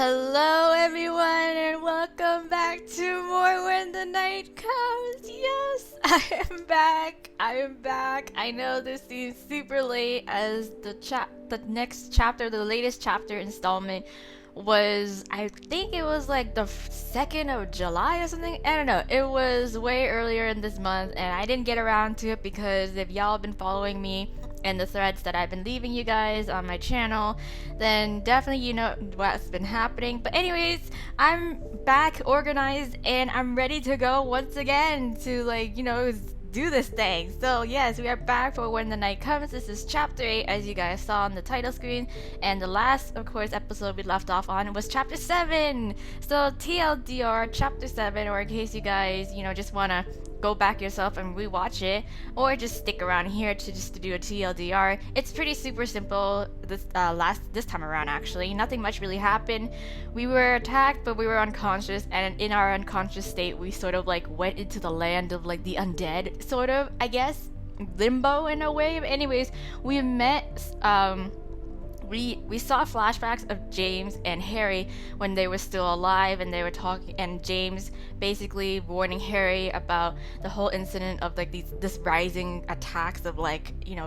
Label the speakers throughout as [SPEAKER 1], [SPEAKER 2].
[SPEAKER 1] Hello everyone and welcome back to more When the Night Comes. Yes, I am back. I know this seems super late as the next chapter, the latest chapter installment was, I think it was like the 2nd of July or something. I don't know. It was way earlier in this month and I didn't get around to it because if y'all been following me and the threads that I've been leaving you guys on my channel, then definitely you know what's been happening. But anyways, I'm back organized and I'm ready to go once again to do this thing. So yes, we are back for When the Night Comes. This is chapter 8 as you guys saw on the title screen, and the last of course episode we left off on was chapter 7. So TLDR chapter 7, or in case you guys just want to go back yourself and rewatch it, or just stick around here to do a TLDR. It's pretty super simple this time around. Actually, nothing much really happened. We were attacked, but we were unconscious, and in our unconscious state, we sort of like went into the land of like the undead, sort of, I guess, limbo in a way. But anyways, we met we saw flashbacks of James and Harry when they were still alive, and they were talking, and James basically warning Harry about the whole incident of like this rising attacks of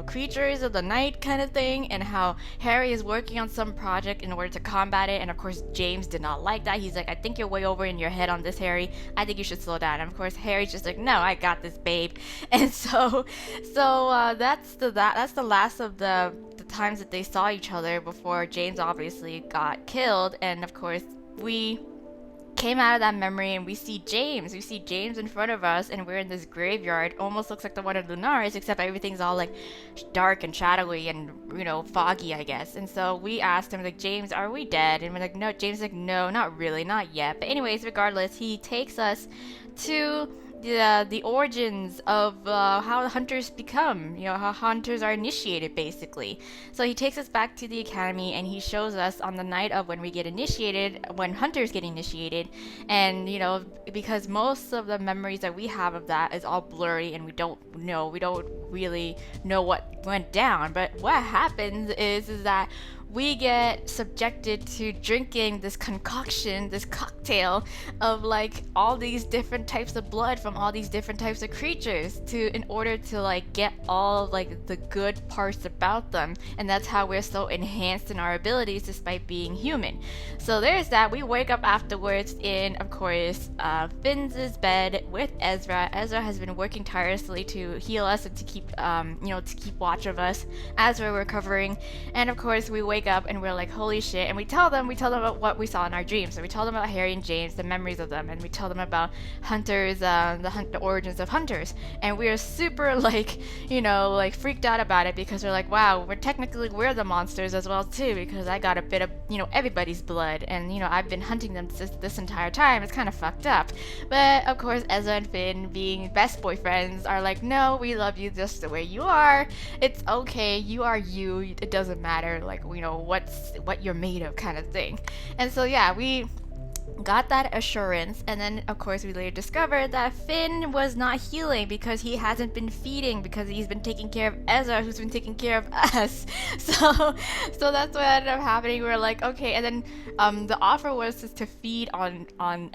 [SPEAKER 1] creatures of the night kind of thing, and how Harry is working on some project in order to combat it. And of course James did not like that. He's like, I think you're way over in your head on this, Harry. I think you should slow down. And of course Harry's just like, no, I got this, babe. And so that's the last of the times that they saw each other before James obviously got killed. And of course we came out of that memory and we see James in front of us, and we're in this graveyard. Almost looks like the one of Lunaris, except everything's all like dark and shadowy and foggy, I guess. And so we asked him, like, James, are we dead? And we're like, no. James is like, no, not really, not yet. But anyways, regardless, he takes us to the origins of how hunters become, how hunters are initiated, basically. So he takes us back to the academy and he shows us on the night of when we get initiated, when hunters get initiated. And because most of the memories that we have of that is all blurry and we don't really know what went down. But what happens is that we get subjected to drinking this concoction, this cocktail of like all these different types of blood from all these different types of creatures in order to like get all like the good parts about them. And that's how we're so enhanced in our abilities despite being human. So there's that. We wake up afterwards in, of course, Finn's bed with Ezra. Ezra has been working tirelessly to heal us and to keep to keep watch of us as we're recovering. And of course we wake up and we're like, holy shit. And we tell them about what we saw in our dreams. So we tell them about Harry and James, the memories of them, and we tell them about hunters, the origins of hunters. And we are super freaked out about it, because we're like, wow, we're the monsters as well too, because I got a bit of everybody's blood, and I've been hunting them this entire time. It's kind of fucked up. But of course Ezra and Finn, being best boyfriends, are like, no, we love you just the way you are. It's okay, you are you. It doesn't matter what you're made of, kind of thing. And so yeah, we got that assurance. And then of course we later discovered that Finn was not healing because he hasn't been feeding, because he's been taking care of Ezra, who's been taking care of us. So that's what ended up happening. We were like, okay. And then the offer was to feed on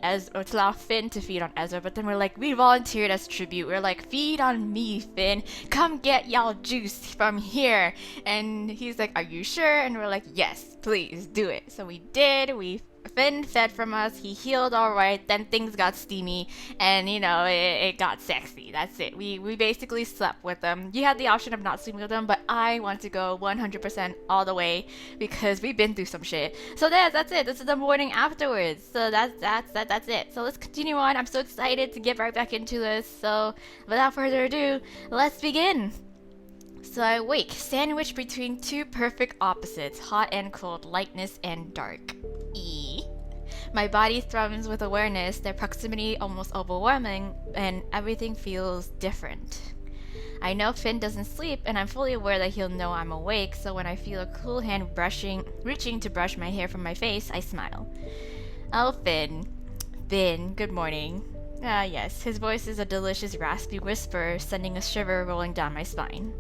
[SPEAKER 1] Ezra, or to allow Finn to feed on Ezra. But then we're like, we volunteered as tribute. We're like, feed on me, Finn, come get y'all juice from here. And he's like, are you sure? And we're like, yes, please do it. So we did. Finn fed from us, he healed alright, then things got steamy, and it got sexy. That's it. We basically slept with them. You had the option of not sleeping with them, but I want to go 100% all the way, because we've been through some shit. So that's it. This is the morning afterwards. So that's it. So let's continue on. I'm so excited to get right back into this. So without further ado, let's begin. So I wake, sandwiched between two perfect opposites, hot and cold, lightness and dark. My body thrums with awareness, their proximity almost overwhelming, and everything feels different. I know Finn doesn't sleep, and I'm fully aware that he'll know I'm awake, so when I feel a cool hand reaching to brush my hair from my face, I smile. Oh, Finn, good morning. Ah, yes, his voice is a delicious raspy whisper, sending a shiver rolling down my spine.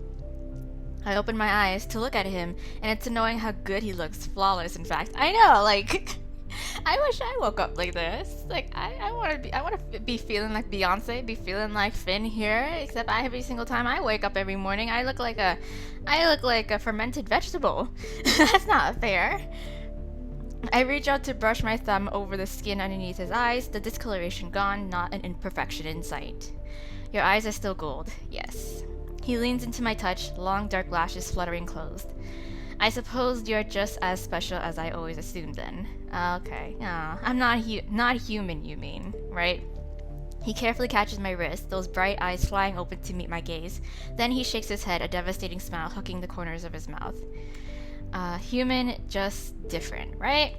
[SPEAKER 1] I open my eyes to look at him, and it's annoying how good he looks. Flawless, in fact. I know, I wish I woke up like this. Like I want to be feeling like Beyonce, be feeling like Finn here. Except every single time I wake up every morning, I look like a fermented vegetable. That's not fair. I reach out to brush my thumb over the skin underneath his eyes, the discoloration gone, not an imperfection in sight. Your eyes are still gold, yes. He leans into my touch, long dark lashes fluttering closed. I suppose you're just as special as I always assumed then. Okay, I'm not human, you mean, right? He carefully catches my wrist, those bright eyes flying open to meet my gaze. Then he shakes his head, a devastating smile hooking the corners of his mouth. Human, just different, right?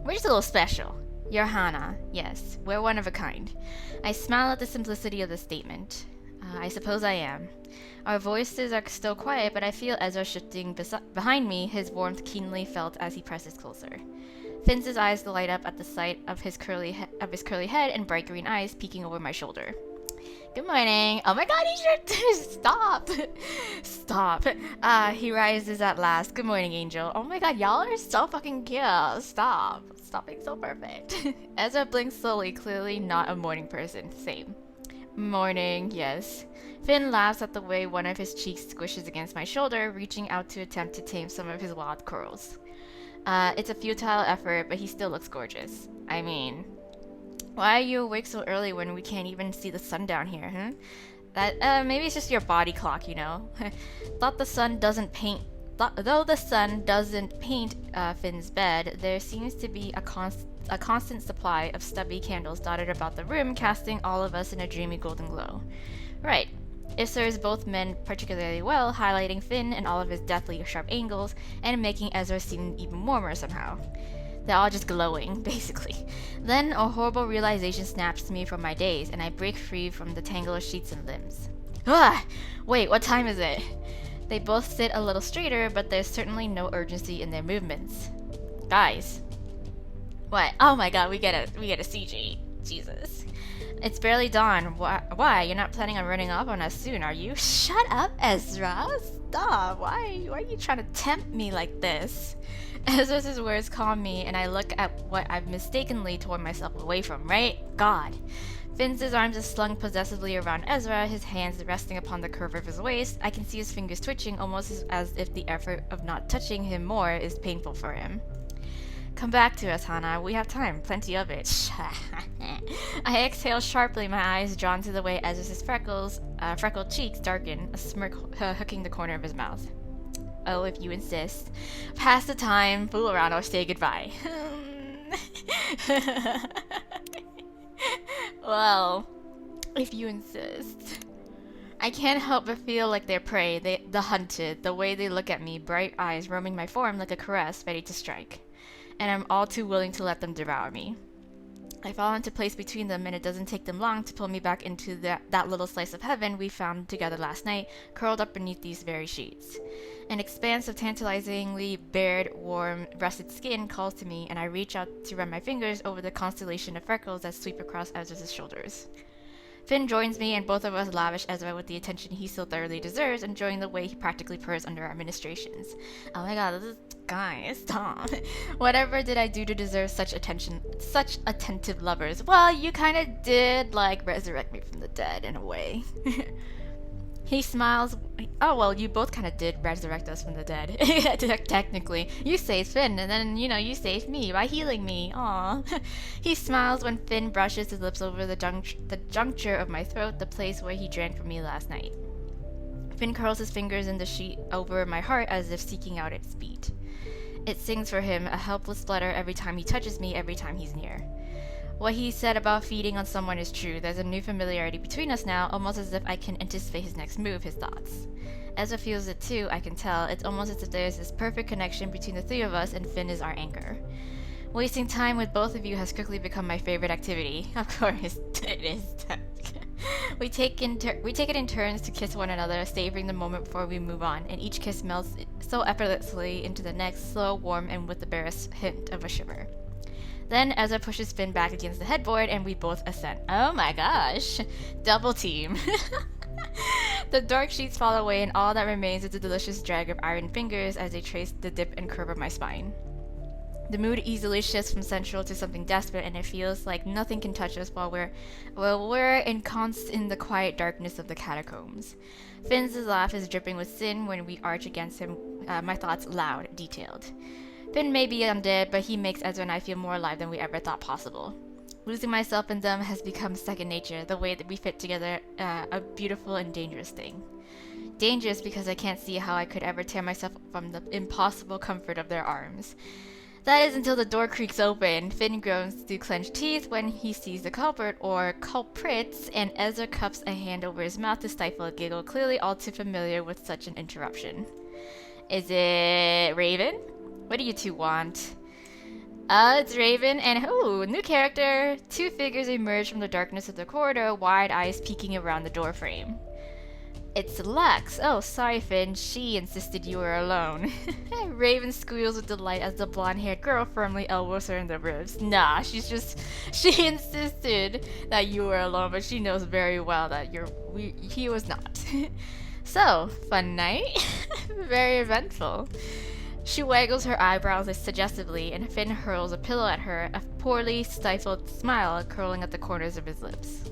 [SPEAKER 1] We're just a little special. You're Hana, yes, we're one of a kind. I smile at the simplicity of the statement. I suppose I am. Our voices are still quiet, but I feel Ezra shifting behind me, his warmth keenly felt as he presses closer. Finn's eyes light up at the sight of his curly head and bright green eyes peeking over my shoulder. Good morning. Oh my god, he should stop. Stop. He rises at last. Good morning, Angel. Oh my god, y'all are so fucking cute. Stop. Stop being so perfect. Ezra blinks slowly, clearly not a morning person. Same. Morning, yes. Finn laughs at the way one of his cheeks squishes against my shoulder, reaching out to attempt to tame some of his wild curls. It's a futile effort, but he still looks gorgeous. I mean, why are you awake so early when we can't even see the sun down here, huh? That, maybe it's just your body clock, you know? Though the sun doesn't paint Finn's bed, there seems to be a constant supply of stubby candles dotted about the room, casting all of us in a dreamy golden glow. Right. It serves both men particularly well, highlighting Finn and all of his deathly sharp angles, and making Ezra seem even warmer somehow. They're all just glowing, basically. Then a horrible realization snaps me from my daze, and I break free from the tangle of sheets and limbs. Ah! Wait, what time is it? They both sit a little straighter, but there's certainly no urgency in their movements. Guys. What? Oh my god, we get a CG. Jesus. It's barely dawn. Why? You're not planning on running off on us soon, are you? Shut up, Ezra. Stop. Why are you trying to tempt me like this? Ezra's words calm me, and I look at what I've mistakenly torn myself away from, right? God. Finn's arms are slung possessively around Ezra, his hands resting upon the curve of his waist. I can see his fingers twitching, almost as if the effort of not touching him more is painful for him. Come back to us, Hana. We have time. Plenty of it. I exhale sharply, my eyes drawn to the way Ezra's freckled cheeks darken, a smirk hooking the corner of his mouth. Oh, if you insist. Pass the time, fool around, or say goodbye. Well, if you insist. I can't help but feel like their prey, the hunted, the way they look at me, bright eyes roaming my form like a caress ready to strike. And I'm all too willing to let them devour me. I fall into place between them, and it doesn't take them long to pull me back into that little slice of heaven we found together last night, curled up beneath these very sheets. An expanse of tantalizingly bared, warm, russet skin calls to me, and I reach out to run my fingers over the constellation of freckles that sweep across Ezra's shoulders. Finn joins me, and both of us lavish Ezra with the attention he so thoroughly deserves, enjoying the way he practically purrs under our ministrations. Oh my god, this is... Guys, stop. Whatever did I do to deserve such attention, such attentive lovers? Well, you kind of did, like, resurrect me from the dead, in a way. He smiles. Oh, well, you both kind of did resurrect us from the dead. Technically. You saved Finn, and then, you saved me by healing me. Aw. He smiles when Finn brushes his lips over the juncture of my throat, the place where he drank from me last night. Finn curls his fingers in the sheet over my heart as if seeking out its beat. It sings for him, a helpless flutter every time he touches me, every time he's near. What he said about feeding on someone is true. There's a new familiarity between us now, almost as if I can anticipate his next move, his thoughts. Ezra feels it too, I can tell. It's almost as if there's this perfect connection between the three of us, and Finn is our anchor. Wasting time with both of you has quickly become my favorite activity. Of course, it is. We take it in turns to kiss one another, savoring the moment before we move on, and each kiss melts so effortlessly into the next, slow, warm, and with the barest hint of a shiver. Then Ezra pushes Finn back against the headboard, and we both assent. Oh my gosh! Double team! The dark sheets fall away, and all that remains is a delicious drag of iron fingers as they trace the dip and curve of my spine. The mood easily shifts from sensual to something desperate, and it feels like nothing can touch us while we're ensconced in the quiet darkness of the catacombs. Finn's laugh is dripping with sin when we arch against him, my thoughts loud, detailed. Finn may be undead, but he makes Ezra and I feel more alive than we ever thought possible. Losing myself in them has become second nature, the way that we fit together, a beautiful and dangerous thing. Dangerous because I can't see how I could ever tear myself from the impossible comfort of their arms. That is until the door creaks open. Finn groans through clenched teeth when he sees the culprit, or culprits, and Ezra cups a hand over his mouth to stifle a giggle, clearly all too familiar with such an interruption. Is it Raven? What do you two want? It's Raven, and new character! Two figures emerge from the darkness of the corridor, wide eyes peeking around the doorframe. It's Lux. Oh, sorry, Finn. She insisted you were alone. Raven squeals with delight as the blonde-haired girl firmly elbows her in the ribs. Nah, she insisted that you were alone, but she knows very well that he was not. So, fun night? Very eventful. She waggles her eyebrows suggestively, and Finn hurls a pillow at her, a poorly stifled smile curling at the corners of his lips.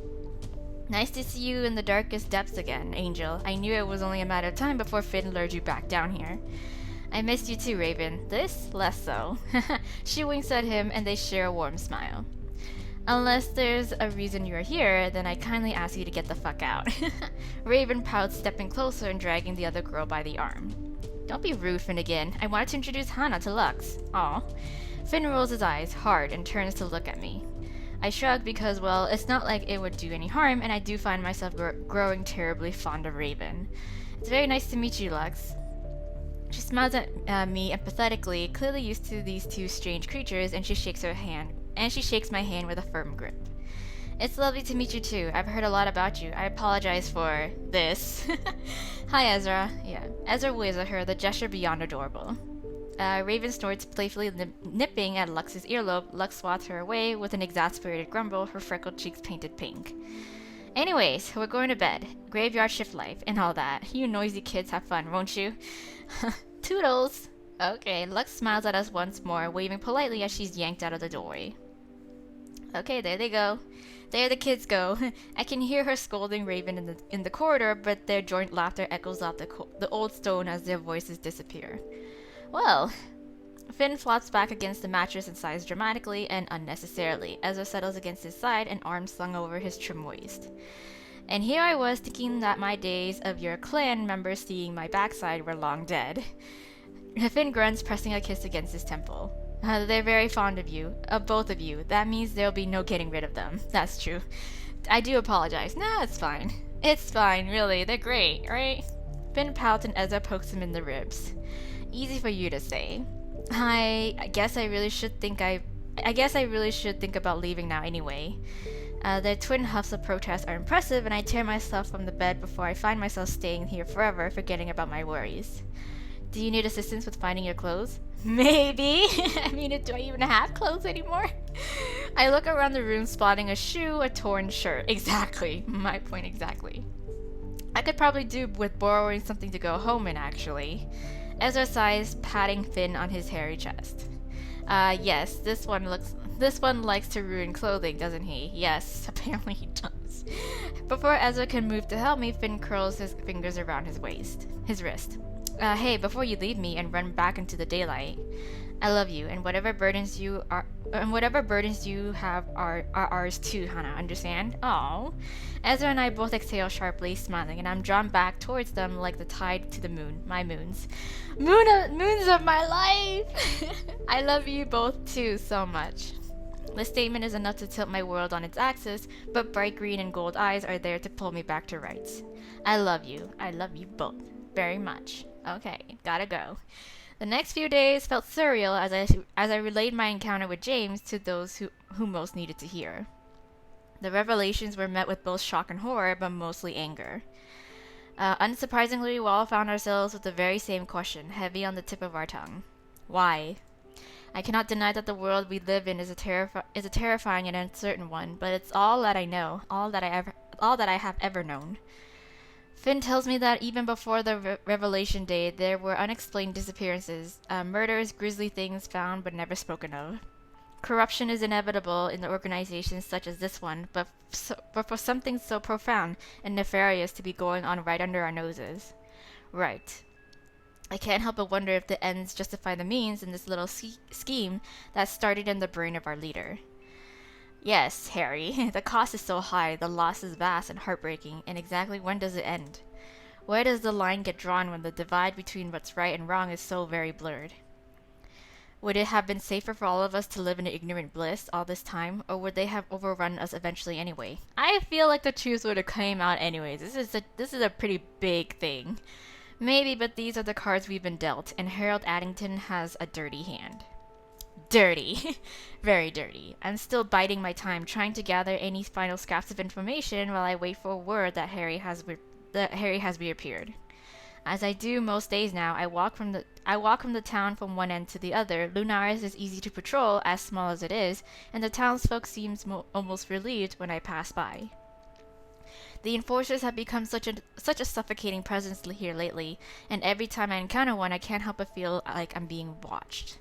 [SPEAKER 1] Nice to see you in the darkest depths again, Angel. I knew it was only a matter of time before Finn lured you back down here. I missed you too, Raven. This? Less so. She winks at him, and they share a warm smile. Unless there's a reason you're here, then I kindly ask you to get the fuck out. Raven pouts, stepping closer and dragging the other girl by the arm. Don't be rude, Finnegan. I wanted to introduce Hannah to Lux. Aw. Finn rolls his eyes hard and turns to look at me. I shrug because, well, it's not like it would do any harm, and I do find myself growing terribly fond of Raven. It's very nice to meet you, Lux. She smiles at me empathetically, clearly used to these two strange creatures, and she shakes my hand with a firm grip. It's lovely to meet you too. I've heard a lot about you. I apologize for this. Hi, Ezra. Yeah. Ezra waves at her, the gesture beyond adorable. Raven snorts, playfully nipping at Lux's earlobe. Lux swats her away with an exasperated grumble, her freckled cheeks painted pink. Anyways, we're going to bed. Graveyard shift life and all that. You noisy kids have fun, won't you? Toodles! Okay, Lux smiles at us once more, waving politely as she's yanked out of the doorway. Okay, there they go. There the kids go. I can hear her scolding Raven in the corridor, but their joint laughter echoes off the old stone as their voices disappear. Well, Finn flops back against the mattress and sighs dramatically and unnecessarily. Ezra settles against his side, an arm slung over his trim waist. And here I was thinking that my days of your clan members seeing my backside were long dead. Finn grunts, pressing a kiss against his temple. They're very fond of you, of both of you. That means there'll be no getting rid of them. That's true. I do apologize. Nah, it's fine. It's fine, really. They're great, right? Finn pouts and Ezra pokes him in the ribs. Easy for you to say. I guess I really should think about leaving now anyway. Their twin huffs of protest are impressive, and I tear myself from the bed before I find myself staying here forever, forgetting about my worries. Do you need assistance with finding your clothes? Maybe. I mean, do I even have clothes anymore? I look around the room, spotting a shoe, a torn shirt. Exactly. My point exactly. I could probably do with borrowing something to go home in, actually. Ezra sighs, patting Finn on his hairy chest. Yes, this one likes to ruin clothing, doesn't he? Yes, apparently he does. Before Ezra can move to help me, Finn curls his fingers around his wrist. Hey, before you leave me and run back into the daylight, I love you, and whatever burdens you have are ours too, Hannah, understand? Aww. Ezra and I both exhale sharply, smiling, and I'm drawn back towards them like the tide to the moon, my moons. Moons of my life! I love you both too so much. The statement is enough to tilt my world on its axis, but bright green and gold eyes are there to pull me back to rights. I love you both, very much. Okay, gotta go. The next few days felt surreal as I relayed my encounter with James to those who most needed to hear. The revelations were met with both shock and horror, but mostly anger. Unsurprisingly, we all found ourselves with the very same question, heavy on the tip of our tongue. Why? I cannot deny that the world we live in is a terrifying and uncertain one, but it's all that I know, all that I have ever known. Finn tells me that even before the revelation day, there were unexplained disappearances, murders, grisly things found but never spoken of. Corruption is inevitable in organizations such as this one, but for something so profound and nefarious to be going on right under our noses. Right. I can't help but wonder if the ends justify the means in this little scheme that started in the brain of our leader. Yes, Harry, the cost is so high, the loss is vast and heartbreaking, and exactly when does it end? Where does the line get drawn when the divide between what's right and wrong is so very blurred? Would it have been safer for all of us to live in ignorant bliss all this time, or would they have overrun us eventually anyway? I feel like the truth would have came out anyways. This is a pretty big thing. Maybe, but these are the cards we've been dealt, and Harold Addington has a dirty hand. Dirty. Very dirty. I'm still biding my time, trying to gather any final scraps of information while I wait for word that Harry has reappeared. As I do most days now, I walk from the town from one end to the other. Lunaris is easy to patrol, as small as it is, and the townsfolk seems almost relieved when I pass by. The enforcers have become such a suffocating presence here lately, and every time I encounter one, I can't help but feel like I'm being watched.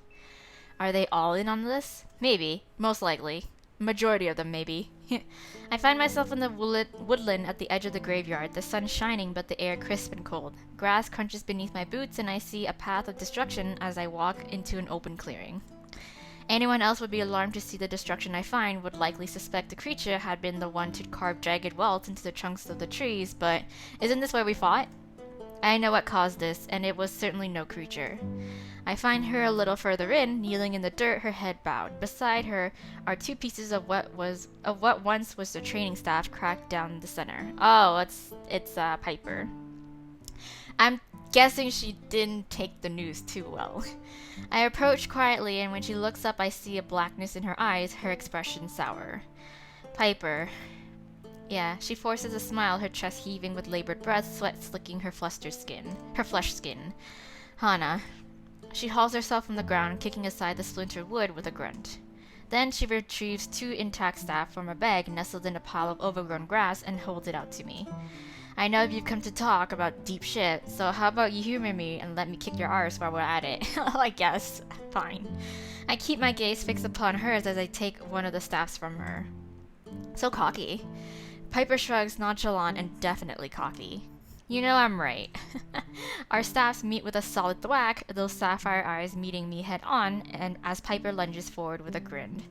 [SPEAKER 1] Are they all in on this? Maybe. Most likely. Majority of them, maybe. I find myself in the woodland at the edge of the graveyard, the sun shining but the air crisp and cold. Grass crunches beneath my boots and I see a path of destruction as I walk into an open clearing. Anyone else would be alarmed to see the destruction I find, would likely suspect the creature had been the one to carve jagged welts into the trunks of the trees, but isn't this where we fought? I know what caused this, and it was certainly no creature. I find her a little further in, kneeling in the dirt, her head bowed. Beside her are two pieces of what once was the training staff cracked down the center. Oh, it's Piper. I'm guessing she didn't take the news too well. I approach quietly, and when she looks up, I see a blackness in her eyes, her expression sour. Piper. Yeah, she forces a smile, her chest heaving with labored breath, sweat slicking her flesh skin. Hana. She hauls herself from the ground, kicking aside the splintered wood with a grunt. Then she retrieves two intact staff from a bag nestled in a pile of overgrown grass and holds it out to me. I know you've come to talk about deep shit, so how about you humor me and let me kick your arse while we're at it? I guess. Fine. I keep my gaze fixed upon hers as I take one of the staffs from her. So cocky. Piper shrugs, nonchalant and definitely cocky. You know I'm right. Our staffs meet with a solid thwack, those sapphire eyes meeting me head on, and as Piper lunges forward with a grin.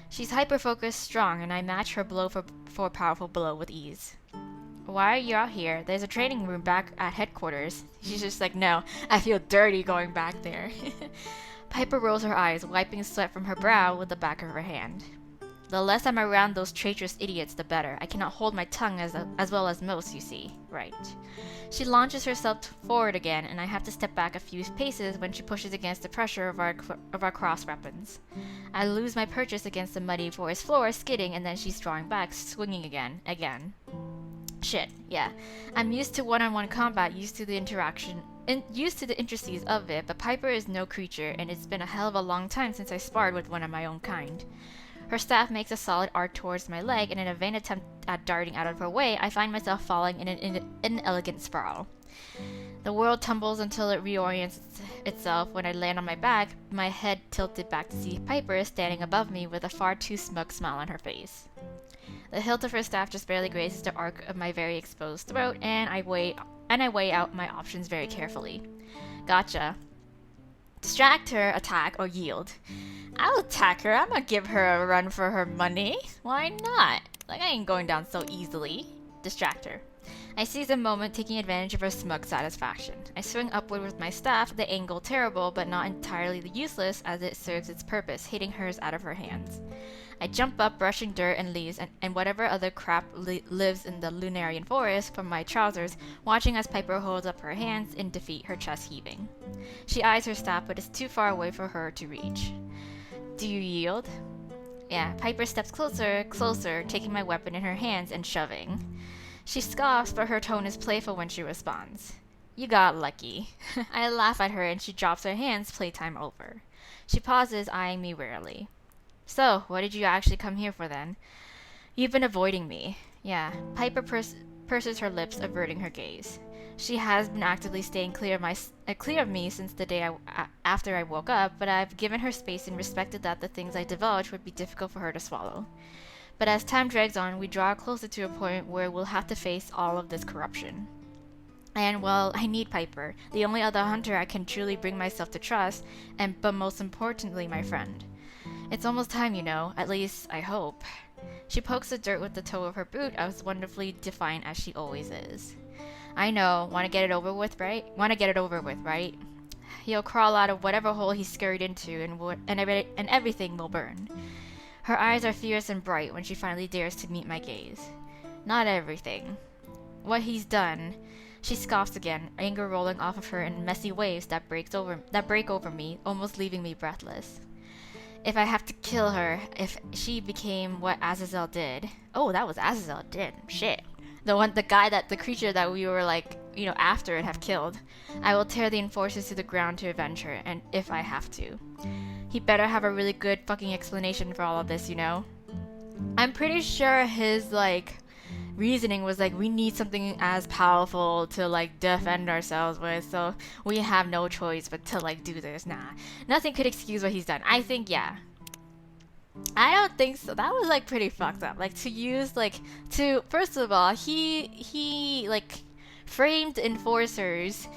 [SPEAKER 1] She's hyper-focused, strong, and I match her blow for a powerful blow with ease. Why are you out here? There's a training room back at headquarters. She's just like, no, I feel dirty going back there. Piper rolls her eyes, wiping sweat from her brow with the back of her hand. The less I'm around those traitorous idiots, the better. I cannot hold my tongue as well as most, you see. Right. She launches herself forward again, and I have to step back a few paces when she pushes against the pressure of our cross weapons. I lose my purchase against the muddy forest floor, skidding, and then she's drawing back, swinging again. Shit, yeah. I'm used to one-on-one combat, used to the intricacies of it, but Piper is no creature, and it's been a hell of a long time since I sparred with one of my own kind. Her staff makes a solid arc towards my leg, and in a vain attempt at darting out of her way, I find myself falling in an inelegant spiral. The world tumbles until it reorients itself when I land on my back, my head tilted back to see Piper standing above me with a far too smug smile on her face. The hilt of her staff just barely grazes the arc of my very exposed throat, and I weigh out my options very carefully. Gotcha. Distract her, attack, or yield. I'll attack her. I'm gonna give her a run for her money. Why not? I ain't going down so easily. Distract her. I seize a moment, taking advantage of her smug satisfaction. I swing upward with my staff, the angle terrible, but not entirely useless as it serves its purpose, hitting hers out of her hands. I jump up, brushing dirt and leaves and whatever other crap lives in the Lunarian forest from my trousers, watching as Piper holds up her hands in defeat, her chest heaving. She eyes her staff, but it's too far away for her to reach. Do you yield? Yeah, Piper steps closer, taking my weapon in her hands and shoving. She scoffs, but her tone is playful when she responds. You got lucky. I laugh at her and she drops her hands, playtime over. She pauses, eyeing me warily. So, what did you actually come here for then? You've been avoiding me. Yeah, Piper purses her lips, averting her gaze. She has been actively staying clear of me since the day after I woke up, but I've given her space and respected that the things I divulge would be difficult for her to swallow. But as time drags on, we draw closer to a point where we'll have to face all of this corruption. And, well, I need Piper, the only other hunter I can truly bring myself to trust, but most importantly, my friend. It's almost time, at least I hope. She pokes the dirt with the toe of her boot, as wonderfully defiant as she always is. I know, want to get it over with, right? He'll crawl out of whatever hole he scurried into, and everything will burn. Her eyes are fierce and bright when she finally dares to meet my gaze. Not everything. What he's done. She scoffs again, anger rolling off of her in messy waves that break over me, almost leaving me breathless. If I have to kill her, if she became what Azazel did. Oh, that was Azazel did. Shit. The creature that we were after and have killed. I will tear the enforcers to the ground to avenge her, and if I have to. He better have a really good fucking explanation for all of this, I'm pretty sure his, reasoning was we need something as powerful to defend ourselves with, so we have no choice but to do this. Nah, nothing could excuse what he's done. I think, yeah, I don't think so. That was pretty fucked up. To use to first of all, he framed enforcers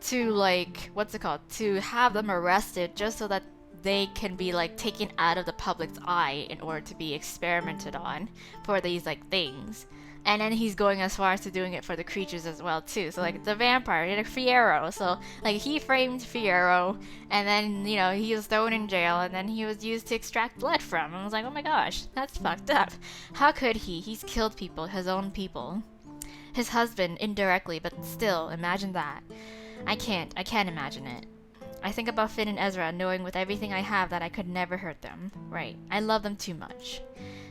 [SPEAKER 1] to what's it called, to have them arrested just so that they can be taken out of the public's eye in order to be experimented on for these things. And then he's going as far as to doing it for the creatures as well, too. So, the vampire, Fiero. So, he framed Fiero, and then, he was thrown in jail, and then he was used to extract blood from. And I was like, oh my gosh, that's fucked up. How could he? He's killed people, his own people. His husband, indirectly, but still, imagine that. I can't imagine it. I think about Finn and Ezra, knowing with everything I have that I could never hurt them. Right. I love them too much.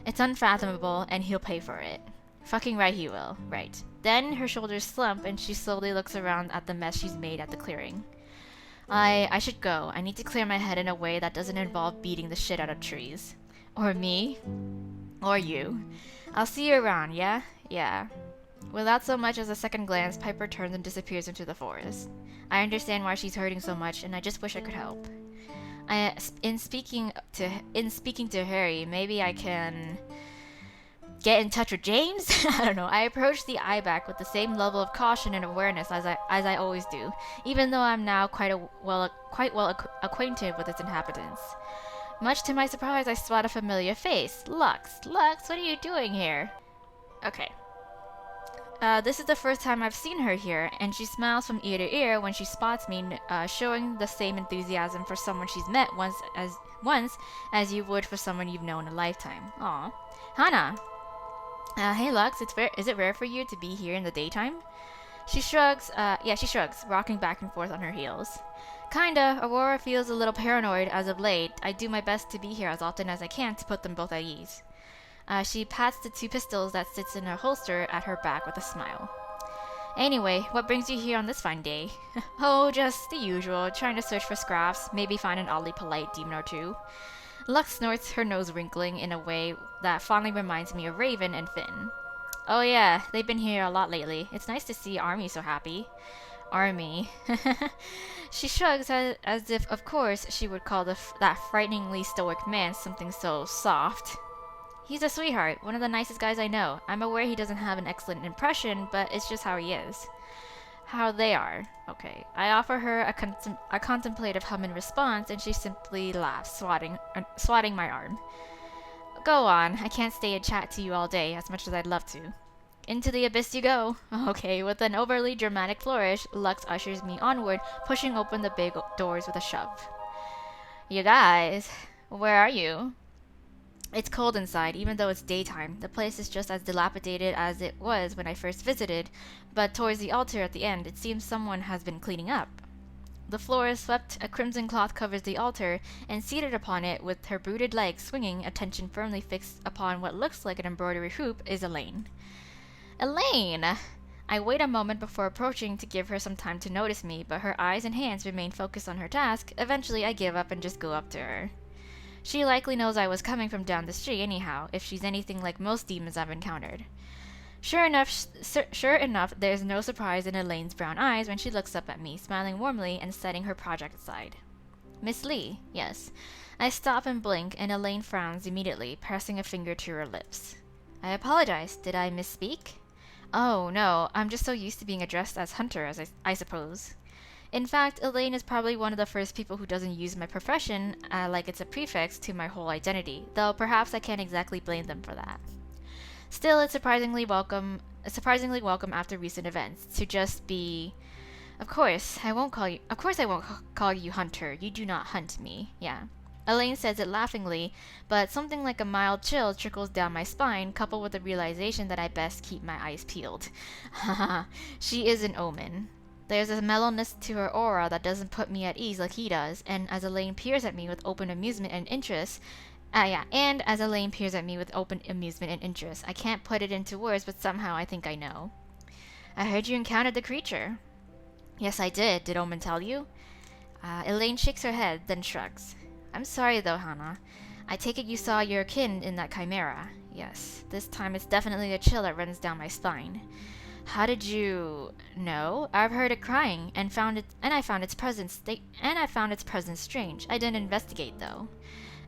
[SPEAKER 1] It's unfathomable, and he'll pay for it. Fucking right he will. Right. Then her shoulders slump and she slowly looks around at the mess she's made at the clearing. I should go. I need to clear my head in a way that doesn't involve beating the shit out of trees. Or me. Or you. I'll see you around, yeah? Yeah. Without so much as a second glance, Piper turns and disappears into the forest. I understand why she's hurting so much, and I just wish I could help. In speaking to Harry, maybe I can get in touch with James? I don't know. I approach the Ibex with the same level of caution and awareness as I always do, even though I'm now quite well acquainted with its inhabitants. Much to my surprise, I spot a familiar face. Lux, what are you doing here? Okay. This is the first time I've seen her here, and she smiles from ear to ear when she spots me, showing the same enthusiasm for someone she's met once as you would for someone you've known a lifetime. Aw. Hannah! Hey Lux, is it rare for you to be here in the daytime? She shrugs, rocking back and forth on her heels. Kinda. Aurora feels a little paranoid as of late. I do my best to be here as often as I can to put them both at ease. She pats the two pistols that sits in her holster at her back with a smile. Anyway, what brings you here on this fine day? Oh, just the usual, trying to search for scraps, maybe find an oddly polite demon or two. Lux snorts, her nose wrinkling in a way that fondly reminds me of Raven and Finn. Oh yeah, they've been here a lot lately. It's nice to see Army so happy. Army. She shrugs as if, of course, she would call that frighteningly stoic man something so soft. He's a sweetheart, one of the nicest guys I know. I'm aware he doesn't have an excellent impression, but it's just how he is. How they are. Okay. I offer her a contemplative hum in response, and she simply laughs, swatting my arm. Go on. I can't stay and chat to you all day, as much as I'd love to. Into the abyss you go. Okay, with an overly dramatic flourish, Lux ushers me onward, pushing open the big doors with a shove. You guys, where are you? It's cold inside, even though it's daytime. The place is just as dilapidated as it was when I first visited, but towards the altar at the end, it seems someone has been cleaning up. The floor is swept, a crimson cloth covers the altar, and seated upon it, with her booted legs swinging, attention firmly fixed upon what looks like an embroidery hoop, is Elaine. Elaine! I wait a moment before approaching to give her some time to notice me, but her eyes and hands remain focused on her task. Eventually, I give up and just go up to her. She likely knows I was coming from down the street anyhow, if she's anything like most demons I've encountered. Sure enough, there's no surprise in Elaine's brown eyes when she looks up at me, smiling warmly and setting her project aside. Miss Lee, yes. I stop and blink, and Elaine frowns immediately, pressing a finger to her lips. I apologize. Did I misspeak? Oh, no. I'm just so used to being addressed as Hunter, as I suppose. In fact, Elaine is probably one of the first people who doesn't use my profession like it's a prefix to my whole identity, though perhaps I can't exactly blame them for that. Still, it's surprisingly welcome after recent events to just be. Of course, I won't call you Hunter. You do not hunt me. Yeah. Elaine says it laughingly, but something like a mild chill trickles down my spine, coupled with the realization that I best keep my eyes peeled. Haha, she is an Omen. There's a mellowness to her aura that doesn't put me at ease like he does, and as Elaine peers at me with open amusement and interest, I can't put it into words, but somehow I think I know. I heard you encountered the creature. Yes, I did. Did Omen tell you? Elaine shakes her head, then shrugs. I'm sorry though, Hannah. I take it you saw your kin in that chimera. Yes, this time it's definitely a chill that runs down my spine. How did you know? I've heard it crying and I found its presence strange. I didn't investigate though.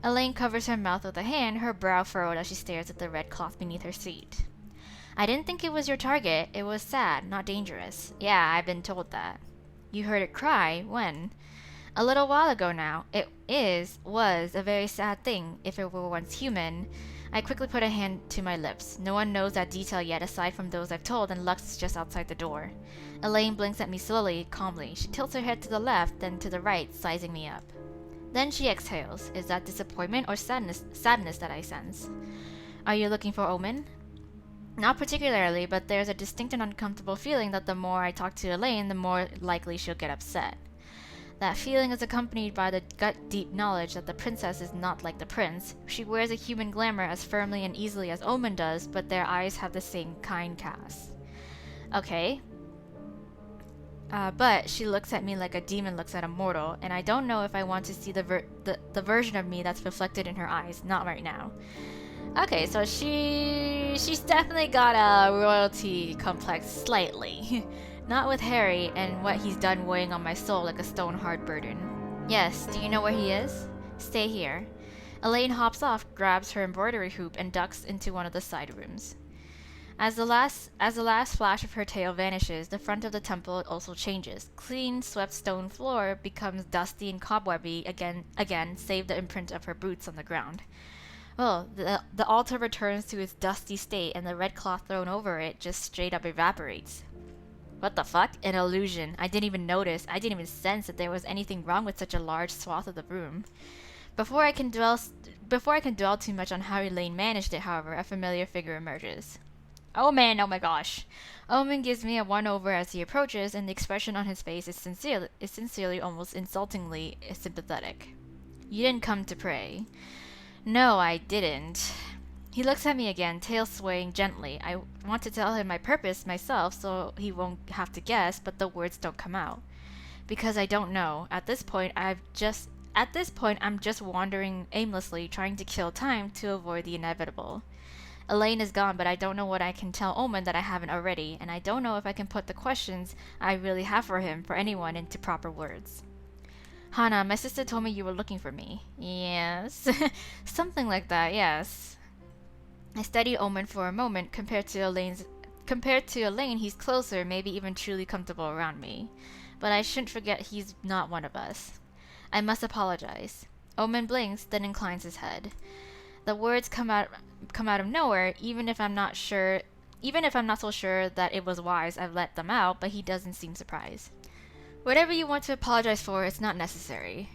[SPEAKER 1] Elaine covers her mouth with a hand, her brow furrowed as she stares at the red cloth beneath her seat. I didn't think it was your target. It was sad, not dangerous. Yeah, I've been told that. You heard it cry? When? A little while ago now. Was a very sad thing, if it were once human. I quickly put a hand to my lips. No one knows that detail yet aside from those I've told, and Lux is just outside the door. Elaine blinks at me slowly, calmly. She tilts her head to the left, then to the right, sizing me up. Then she exhales. Is that disappointment or sadness that I sense? Are you looking for Omen? Not particularly, but there's a distinct and uncomfortable feeling that the more I talk to Elaine, the more likely she'll get upset. That feeling is accompanied by the gut-deep knowledge that the princess is not like the prince. She wears a human glamour as firmly and easily as Omen does, but their eyes have the same kind cast. Okay. But she looks at me like a demon looks at a mortal, and I don't know if I want to see the version of me that's reflected in her eyes. Not right now. Okay, so she's definitely got a royalty complex, slightly. Not with Harry and what he's done weighing on my soul like a stone-hard burden. Yes, do you know where he is? Stay here. Elaine hops off, grabs her embroidery hoop, and ducks into one of the side rooms. As the last flash of her tail vanishes, the front of the temple also changes. Clean, swept stone floor becomes dusty and cobwebby again, save the imprint of her boots on the ground. Well, the altar returns to its dusty state, and the red cloth thrown over it just straight up evaporates. What the fuck? An illusion. I didn't even notice. I didn't even sense that there was anything wrong with such a large swath of the room. Before I can dwell too much on how Elaine managed it, however, a familiar figure emerges. Oh man, oh my gosh. Omen gives me a one-over as he approaches, and the expression on his face is sincerely, almost insultingly sympathetic. You didn't come to pray. No, I didn't. He looks at me again, tail swaying gently. I want to tell him my purpose myself so he won't have to guess, but the words don't come out. Because I don't know. At this point, I'm just wandering aimlessly, trying to kill time to avoid the inevitable. Elaine is gone, but I don't know what I can tell Omen that I haven't already, and I don't know if I can put the questions I really have for him, for anyone, into proper words. Hannah, my sister told me you were looking for me. Yes. Something like that, yes. I studied Omen for a moment. Compared to Elaine, he's closer, maybe even truly comfortable around me. But I shouldn't forget he's not one of us. I must apologize. Omen blinks, then inclines his head. The words come out of nowhere, even if I'm not so sure that it was wise I've let them out, but he doesn't seem surprised. Whatever you want to apologize for, it's not necessary.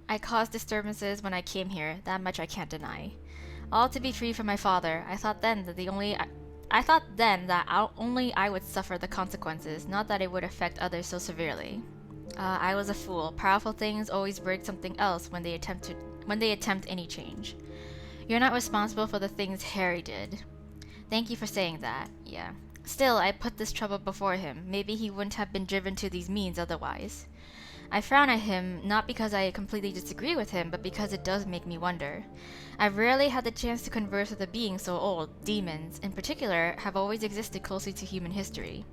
[SPEAKER 1] I caused disturbances when I came here, that much I can't deny. All to be free from my father. I thought then that only I would suffer the consequences, not that it would affect others so severely. I was a fool. Powerful things always break something else when they attempt any change. You're not responsible for the things Harry did. Thank you for saying that. Yeah. Still, I put this trouble before him. Maybe he wouldn't have been driven to these means otherwise. I frown at him not because I completely disagree with him, but because it does make me wonder. I've rarely had the chance to converse with a being so old. Demons, in particular, have always existed closely to human history.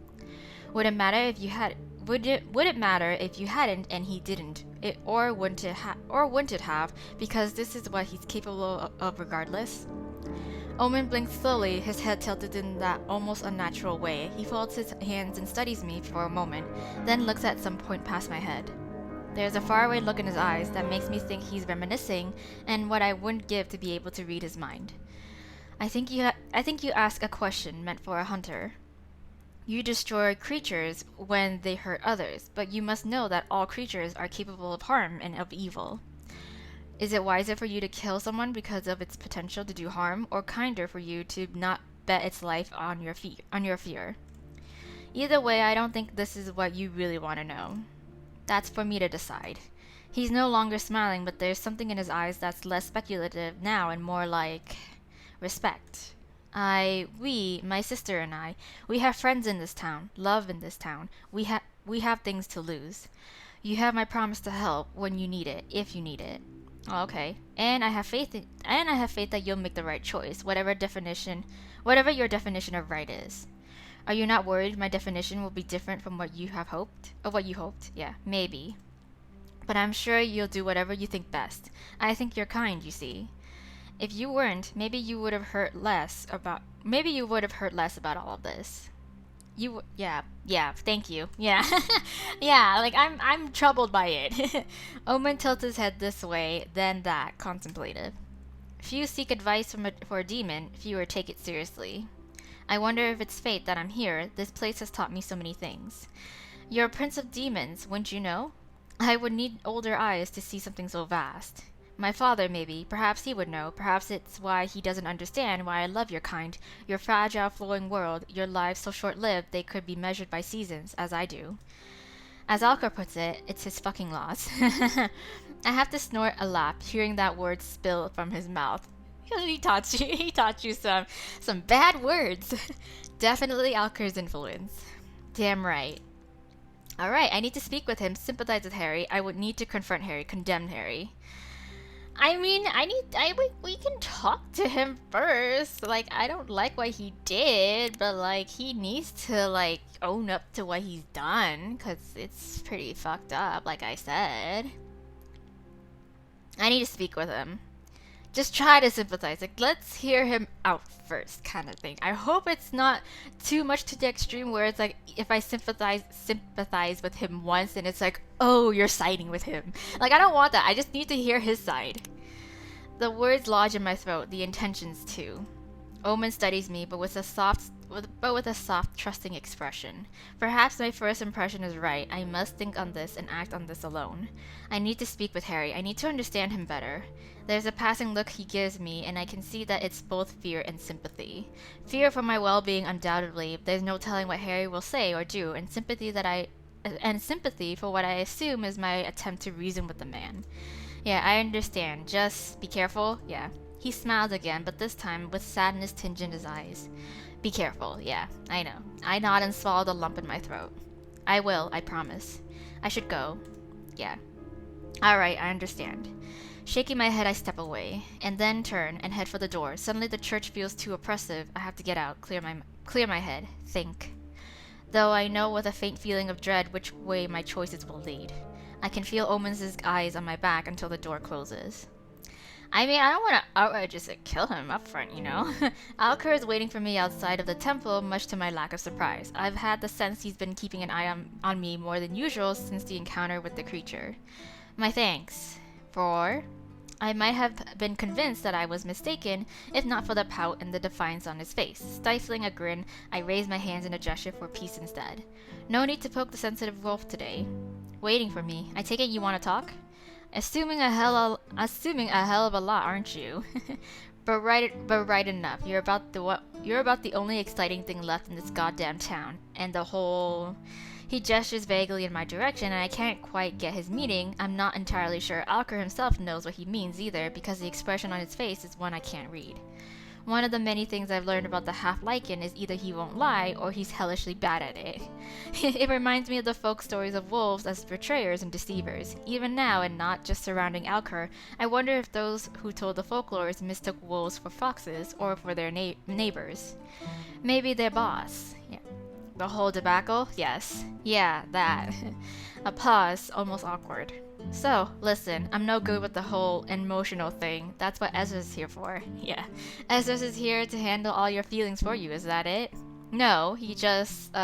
[SPEAKER 1] Would it matter if you had? Would it matter if you hadn't and he didn't? Or wouldn't it have? Because this is what he's capable of regardless. Omen blinks slowly, his head tilted in that almost unnatural way. He folds his hands and studies me for a moment, then looks at some point past my head. There's a faraway look in his eyes that makes me think he's reminiscing, and what I wouldn't give to be able to read his mind. I think you ask a question meant for a hunter. You destroy creatures when they hurt others, but you must know that all creatures are capable of harm and of evil. Is it wiser for you to kill someone because of its potential to do harm, or kinder for you to not bet its life on your fear? Either way, I don't think this is what you really want to know. That's for me to decide. He's no longer smiling, but there's something in his eyes that's less speculative now and more like respect. My sister and I, we have friends in this town, love in this town. We have things to lose. You have my promise to help when you need it, if you need it. Oh, okay. And I have faith that you'll make the right choice, whatever your definition of right is. Are you not worried my definition will be different from what you hoped? Yeah, maybe. But I'm sure you'll do whatever you think best. I think you're kind, you see. If you weren't, maybe you would have hurt less about all of this. Yeah, thank you. Yeah. Yeah, like I'm troubled by it. Omen tilts his head this way, then that, contemplative. Few seek advice for a demon, fewer take it seriously. I wonder if it's fate that I'm here. This place has taught me so many things. You're a prince of demons, wouldn't you know? I would need older eyes to see something so vast. My father, maybe. Perhaps he would know. Perhaps it's why he doesn't understand why I love your kind, your fragile, flowing world, your lives so short-lived they could be measured by seasons, as I do. As Acker puts it, it's his fucking loss. I have to snort a laugh, hearing that word spill from his mouth. He taught you some bad words. Definitely Acker's influence. Damn right. Alright, I need to speak with him, sympathize with Harry. I would need to confront Harry, condemn Harry. I mean, we can talk to him first. Like, I don't like what he did, but like, he needs to like own up to what he's done, cause it's pretty fucked up, like I said. I need to speak with him. Just try to sympathize. Like, let's hear him out first, kind of thing. I hope it's not too much to the extreme where it's like, if I sympathize with him once, and it's like, oh, you're siding with him. Like, I don't want that. I just need to hear his side. The words lodge in my throat, the intentions too. Omen studies me, but with a soft, trusting expression. Perhaps my first impression is right. I must think on this and act on this alone. I need to speak with Harry. I need to understand him better. There's a passing look he gives me, and I can see that it's both fear and sympathy. Fear for my well-being, undoubtedly. There's no telling what Harry will say or do, and sympathy for what I assume is my attempt to reason with the man. Yeah, I understand. Just be careful. Yeah. He smiled again, but this time with sadness tinged in his eyes. Be careful. Yeah, I know. I nod and swallowed a lump in my throat. I will, I promise. I should go. Yeah. Alright, I understand. Shaking my head, I step away, and then turn and head for the door. Suddenly the church feels too oppressive. I have to get out, clear my head, think. Though I know with a faint feeling of dread which way my choices will lead. I can feel Omen's eyes on my back until the door closes. I mean, I don't want to outright just kill him up front, you know? Acker is waiting for me outside of the temple, much to my lack of surprise. I've had the sense he's been keeping an eye on me more than usual since the encounter with the creature. My thanks. For... I might have been convinced that I was mistaken, if not for the pout and the defiance on his face. Stifling a grin, I raised my hands in a gesture for peace instead. No need to poke the sensitive wolf today. Waiting for me. I take it you want to talk? Assuming a hell of a lot, aren't you? but right enough. You're about the only exciting thing left in this goddamn town, and the whole... He gestures vaguely in my direction, and I can't quite get his meaning. I'm not entirely sure Acker himself knows what he means either, because the expression on his face is one I can't read. One of the many things I've learned about the half-lycan is either he won't lie or he's hellishly bad at it. It reminds me of the folk stories of wolves as betrayers and deceivers. Even now, and not just surrounding Acker, I wonder if those who told the folklores mistook wolves for foxes or for their neighbors. Maybe their boss. Yeah. The whole debacle? Yes. Yeah, that. A pause, almost awkward. So, listen, I'm no good with the whole emotional thing. That's what Ezra's here for. Yeah. Ezra's is here to handle all your feelings for you, is that it? No, he just,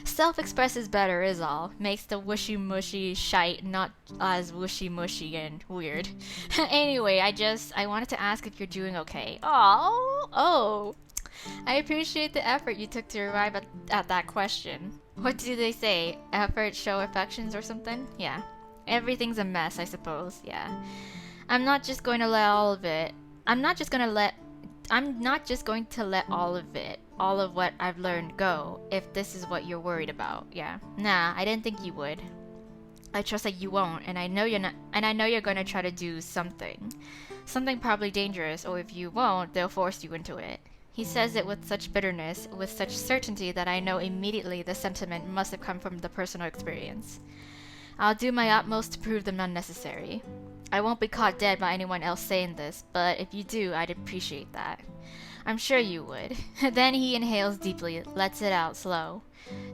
[SPEAKER 1] self-expresses better is all. Makes the wishy-mushy shite not as wishy-mushy and weird. Anyway, I wanted to ask if you're doing okay. Oh. I appreciate the effort you took to arrive at that question. What do they say? Effort show affections or something? Yeah. Everything's a mess, I suppose. Yeah. I'm not just going to let all of it. I'm not just going to let all of it, all of what I've learned go, if this is what you're worried about. Yeah. Nah, I didn't think you would. I trust that you won't, and I know you're going to try to do something. Something probably dangerous, or if you won't, they'll force you into it. He says it with such bitterness, with such certainty that I know immediately the sentiment must have come from the personal experience. I'll do my utmost to prove them unnecessary. I won't be caught dead by anyone else saying this, but if you do, I'd appreciate that. I'm sure you would. Then he inhales deeply, lets it out slow.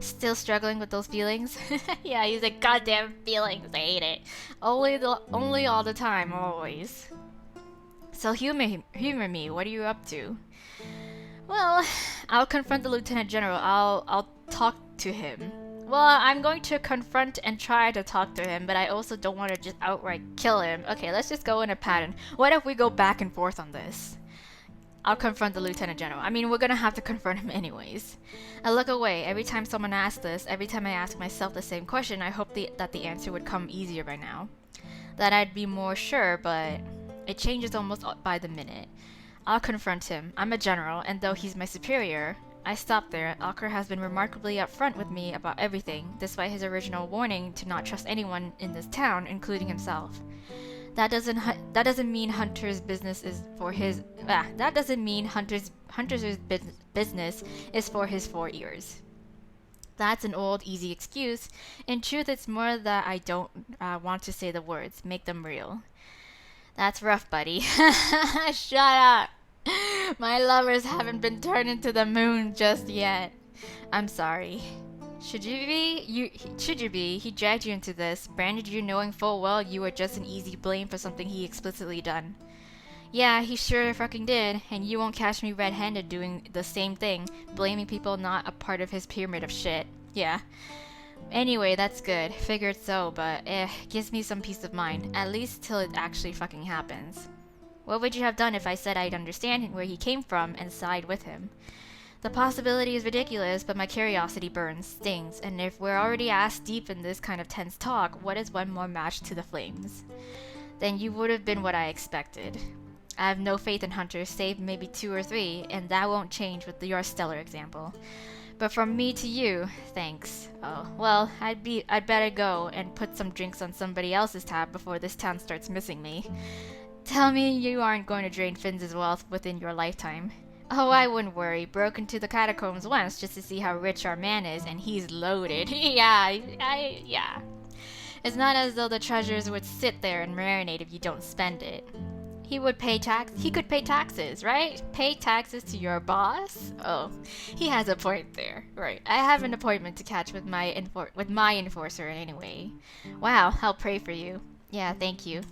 [SPEAKER 1] Still struggling with those feelings? Yeah, he's like, goddamn feelings, I hate it. Only all the time, always. So humor me, what are you up to? Well, I'll confront the Lieutenant General. I'll talk to him. Well, I'm going to confront and try to talk to him, but I also don't want to just outright kill him. Okay, let's just go in a pattern. What if we go back and forth on this? I'll confront the Lieutenant General. I mean, we're gonna have to confront him anyways. I look away. Every time someone asks this, every time I ask myself the same question, I hope that the answer would come easier by now. That I'd be more sure, but it changes almost by the minute. I'll confront him. I'm a general, and though he's my superior, I stop there. Acker has been remarkably upfront with me about everything, despite his original warning to not trust anyone in this town, including himself. That doesn't mean Hunter's business is for his. That doesn't mean Hunter's business is for his 4 ears. That's an old, easy excuse. In truth, it's more that I don't want to say the words, make them real. That's rough, buddy. Shut up. My lovers haven't been turned into the moon just yet. I'm sorry. Should you be? Should you be? He dragged you into this, branded you knowing full well you were just an easy blame for something he explicitly done. Yeah, he sure fucking did, and you won't catch me red-handed doing the same thing, blaming people not a part of his pyramid of shit. Yeah. Anyway, that's good. Figured so, but gives me some peace of mind, at least till it actually fucking happens. What would you have done if I said I'd understand where he came from and side with him? The possibility is ridiculous, but my curiosity burns, stings, and if we're already ass deep in this kind of tense talk, what is one more match to the flames? Then you would have been what I expected. I have no faith in hunters, save maybe 2 or 3, and that won't change with your stellar example. But from me to you, thanks. Oh, well, I'd better go and put some drinks on somebody else's tab before this town starts missing me. Tell me you aren't going to drain Finn's wealth within your lifetime. Oh, I wouldn't worry. Broke into the catacombs once just to see how rich our man is, and he's loaded. Yeah. It's not as though the treasures would sit there and marinate if you don't spend it. He could pay taxes, right? Pay taxes to your boss? Oh, he has a point there. Right. I have an appointment to catch with my enforcer anyway. Wow, I'll pray for you. Yeah, thank you.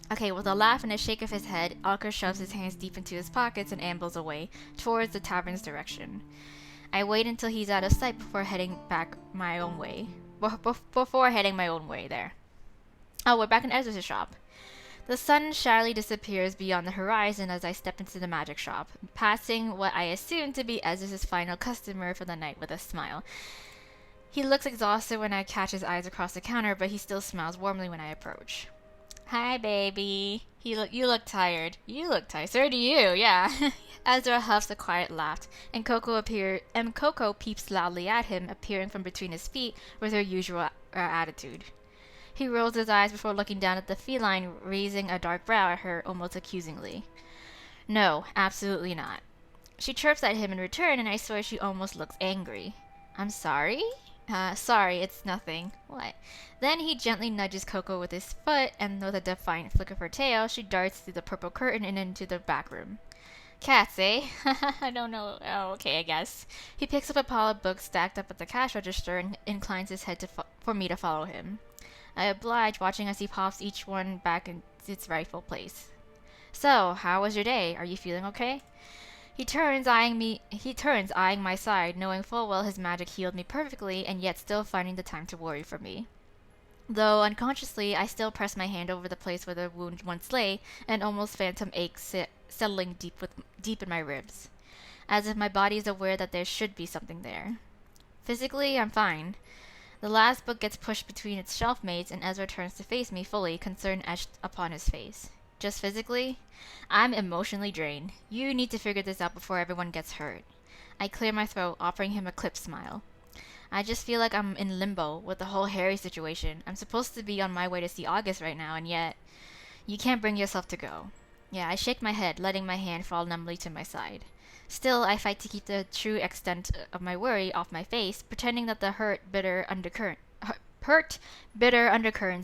[SPEAKER 1] Okay, with a laugh and a shake of his head, Acker shoves his hands deep into his pockets and ambles away, towards the tavern's direction. I wait until he's out of sight before heading my own way there. Oh, we're back in Ezra's shop. The sun shyly disappears beyond the horizon as I step into the magic shop, passing what I assume to be Ezra's final customer for the night with a smile. He looks exhausted when I catch his eyes across the counter, but he still smiles warmly when I approach. Hi, baby. You look tired. You look tired. So do you, yeah. Ezra huffs a quiet laugh, and Coco peeps loudly at him, appearing from between his feet with her usual attitude. He rolls his eyes before looking down at the feline, raising a dark brow at her almost accusingly. No, absolutely not. She chirps at him in return, and I swear she almost looks angry. I'm sorry? Sorry, it's nothing. What? Then he gently nudges Coco with his foot, and with a defiant flick of her tail, she darts through the purple curtain and into the back room. Cats, eh? I don't know. Oh, okay, I guess. He picks up a pile of books stacked up at the cash register and inclines his head for me to follow him. I oblige, watching as he pops each one back in its rightful place. So, how was your day? Are you feeling okay? He turns, eyeing my side, knowing full well his magic healed me perfectly, and yet still finding the time to worry for me. Though unconsciously, I still press my hand over the place where the wound once lay, an almost phantom ache settling deep in my ribs, as if my body is aware that there should be something there. Physically, I'm fine. The last book gets pushed between its shelf mates, and Ezra turns to face me fully, concern etched upon his face. Just physically? I'm emotionally drained. You need to figure this out before everyone gets hurt. I clear my throat, offering him a clipped smile. I just feel like I'm in limbo with the whole Harry situation. I'm supposed to be on my way to see August right now, and yet you can't bring yourself to go. Yeah, I shake my head, letting my hand fall numbly to my side. Still, I fight to keep the true extent of my worry off my face, pretending that the bitter undercurrents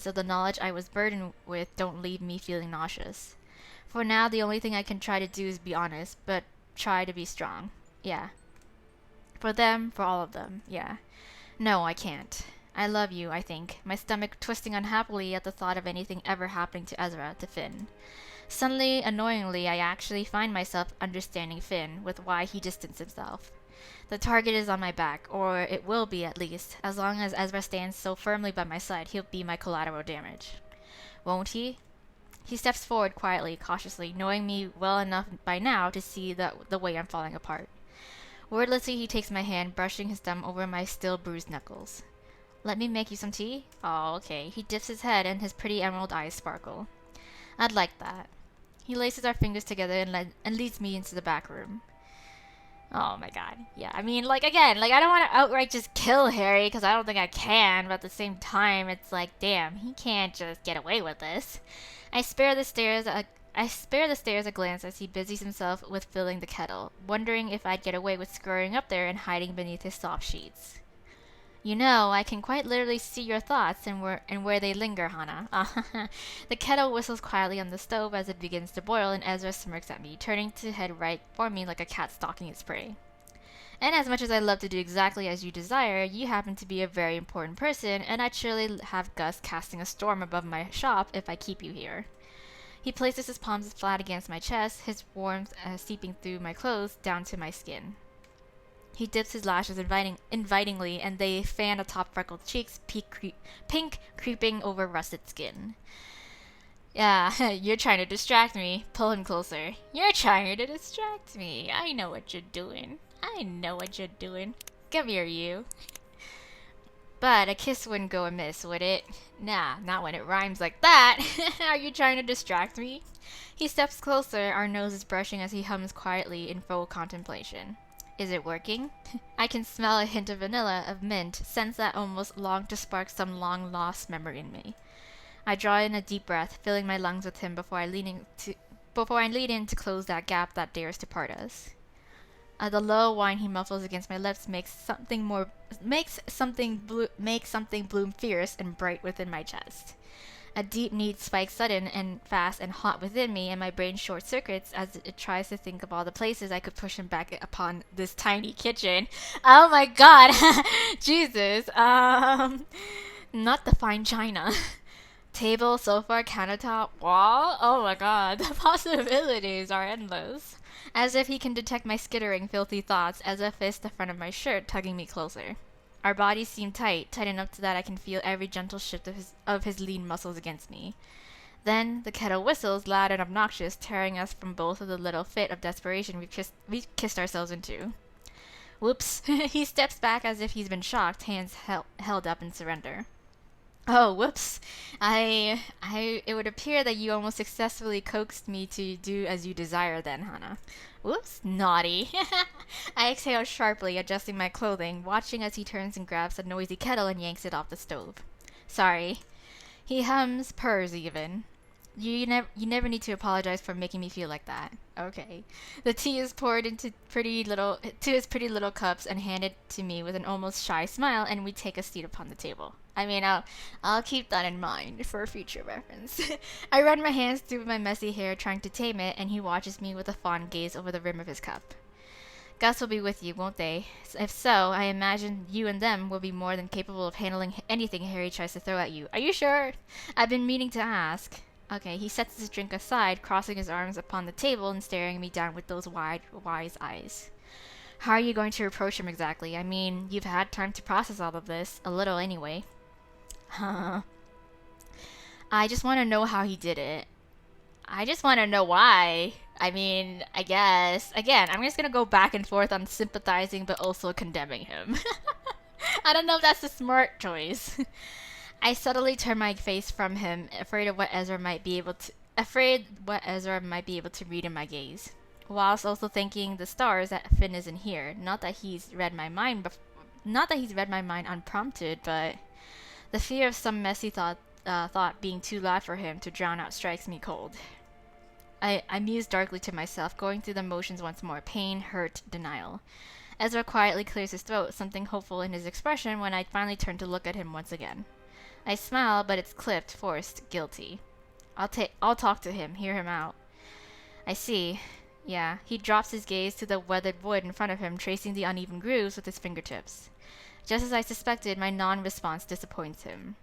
[SPEAKER 1] of the knowledge I was burdened with don't leave me feeling nauseous. For now, the only thing I can try to do is be honest, but try to be strong. Yeah. For them, for all of them, yeah. No, I can't. I love you, I think, my stomach twisting unhappily at the thought of anything ever happening to Ezra, to Finn. Suddenly, annoyingly, I actually find myself understanding Finn with why he distanced himself. The target is on my back, or it will be at least. As long as Ezra stands so firmly by my side, he'll be my collateral damage. Won't he? He steps forward quietly, cautiously, knowing me well enough by now to see the way I'm falling apart. Wordlessly, he takes my hand, brushing his thumb over my still bruised knuckles. Let me make you some tea? Oh, okay. He dips his head, and his pretty emerald eyes sparkle. I'd like that. He laces our fingers together and leads me into the back room. Oh my god. Yeah, I mean, again, I don't want to outright just kill Harry, because I don't think I can, but at the same time, it's like, damn, he can't just get away with this. I spare the stairs a glance as he busies himself with filling the kettle, wondering if I'd get away with scurrying up there and hiding beneath his soft sheets. You know, I can quite literally see your thoughts and where they linger, Hana. The kettle whistles quietly on the stove as it begins to boil, and Ezra smirks at me, turning to head right for me like a cat stalking its prey. And as much as I love to do exactly as you desire, you happen to be a very important person, and I'd surely have Gus casting a storm above my shop if I keep you here. He places his palms flat against my chest, his warmth seeping through my clothes down to my skin. He dips his lashes invitingly, and they fan atop freckled cheeks, pink creeping over rusted skin. Yeah, you're trying to distract me. Pull him closer. You're trying to distract me. I know what you're doing. Come here, you. But a kiss wouldn't go amiss, would it? Nah, not when it rhymes like that. Are you trying to distract me? He steps closer, our noses brushing as he hums quietly in full contemplation. Is it working? I can smell a hint of vanilla, of mint, sense that almost long to spark some long-lost memory in me. I draw in a deep breath, filling my lungs with him before I lean in to close that gap that dares to part us. The low whine he muffles against my lips makes something bloom fierce and bright within my chest. A deep need spikes sudden and fast and hot within me, and my brain short circuits as it tries to think of all the places I could push him back upon this tiny kitchen. Oh my god! Jesus. Not the fine china. Table, sofa, countertop, wall? Oh my god, the possibilities are endless. As if he can detect my skittering, filthy thoughts, as a fist the front of my shirt, tugging me closer. Our bodies seem tight enough so that I can feel every gentle shift of his lean muscles against me. Then the kettle whistles, loud and obnoxious, tearing us from both of the little fit of desperation we kissed ourselves into. Whoops. He steps back as if he's been shocked, hands held up in surrender. Oh, whoops. It would appear that you almost successfully coaxed me to do as you desire then, Hana. Whoops, naughty. I exhale sharply, adjusting my clothing, watching as he turns and grabs the noisy kettle and yanks it off the stove. Sorry. He hums, purrs even. You never need to apologize for making me feel like that. Okay. The tea is poured into his pretty little cups and handed to me with an almost shy smile, and we take a seat upon the table. I mean, I'll keep that in mind for future reference. I run my hands through my messy hair, trying to tame it, and he watches me with a fond gaze over the rim of his cup. Gus will be with you, won't they? If so, I imagine you and them will be more than capable of handling anything Harry tries to throw at you. Are you sure? I've been meaning to ask. Okay, he sets his drink aside, crossing his arms upon the table and staring me down with those wide, wise eyes. How are you going to approach him exactly? I mean, you've had time to process all of this. A little, anyway. Huh. I just want to know how he did it. I just want to know why. I mean, I guess. Again, I'm just going to go back and forth on sympathizing but also condemning him. I don't know if that's a smart choice. I subtly turn my face from him, afraid what Ezra might be able to read in my gaze, whilst also thanking the stars that Finn isn't here. Not that he's read my mind unprompted, but the fear of some messy thought being too loud for him to drown out strikes me cold. I muse darkly to myself, going through the motions once more: pain, hurt, denial. Ezra quietly clears his throat, something hopeful in his expression, when I finally turn to look at him once again. I smile, but it's clipped, forced, guilty. I'll talk to him, hear him out. I see. Yeah, he drops his gaze to the weathered wood in front of him, tracing the uneven grooves with his fingertips. Just as I suspected, my non-response disappoints him.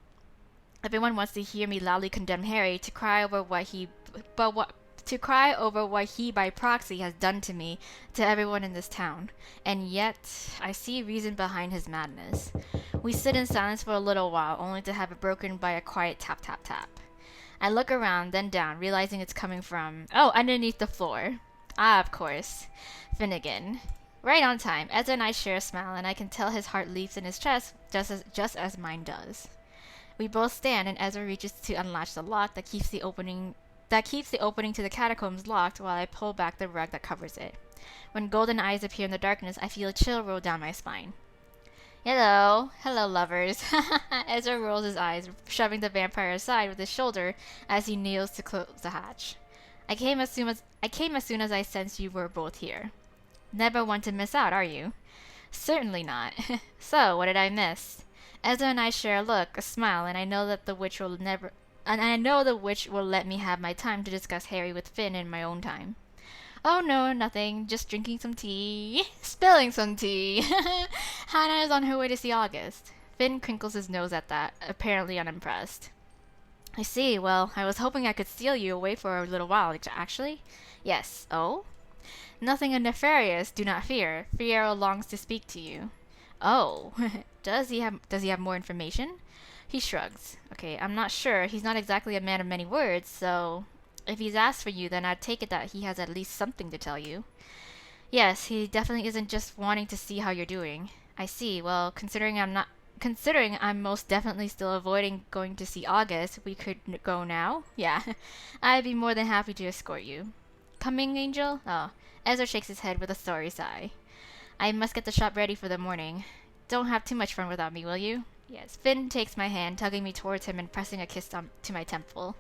[SPEAKER 1] Everyone wants to hear me loudly condemn Harry, to cry over what he by proxy has done to me, to everyone in this town. And yet, I see reason behind his madness. We sit in silence for a little while, only to have it broken by a quiet tap tap tap. I look around, then down, realizing it's coming from, underneath the floor. Ah, of course. Finnegan. Right on time. Ezra and I share a smile, and I can tell his heart leaps in his chest, just as mine does. We both stand, and Ezra reaches to unlatch the lock that keeps the opening to the catacombs locked, while I pull back the rug that covers it. When golden eyes appear in the darkness, I feel a chill roll down my spine. Hello, lovers. Ezra rolls his eyes, shoving the vampire aside with his shoulder as he kneels to close the hatch. I came as soon as I sensed you were both here. Never one to miss out, are you? Certainly not. So, what did I miss? Ezra and I share a look, a smile, and I know the witch will let me have my time to discuss Harry with Finn in my own time. Oh no, nothing. Just drinking some tea. Spilling some tea. Hannah is on her way to see August. Finn crinkles his nose at that, apparently unimpressed. I see. Well, I was hoping I could steal you away for a little while, actually. Yes. Oh? Nothing nefarious, do not fear. Fiero longs to speak to you. Oh. Does he have more information? He shrugs. Okay, I'm not sure. He's not exactly a man of many words, so if he's asked for you, then I'd take it that he has at least something to tell you. Yes, he definitely isn't just wanting to see how you're doing. I see. Well, considering I'm most definitely still avoiding going to see August, we could go now? Yeah. I'd be more than happy to escort you. Coming, Angel? Oh. Ezra shakes his head with a sorry sigh. I must get the shop ready for the morning. Don't have too much fun without me, will you? Yes. Finn takes my hand, tugging me towards him and pressing a kiss to my temple.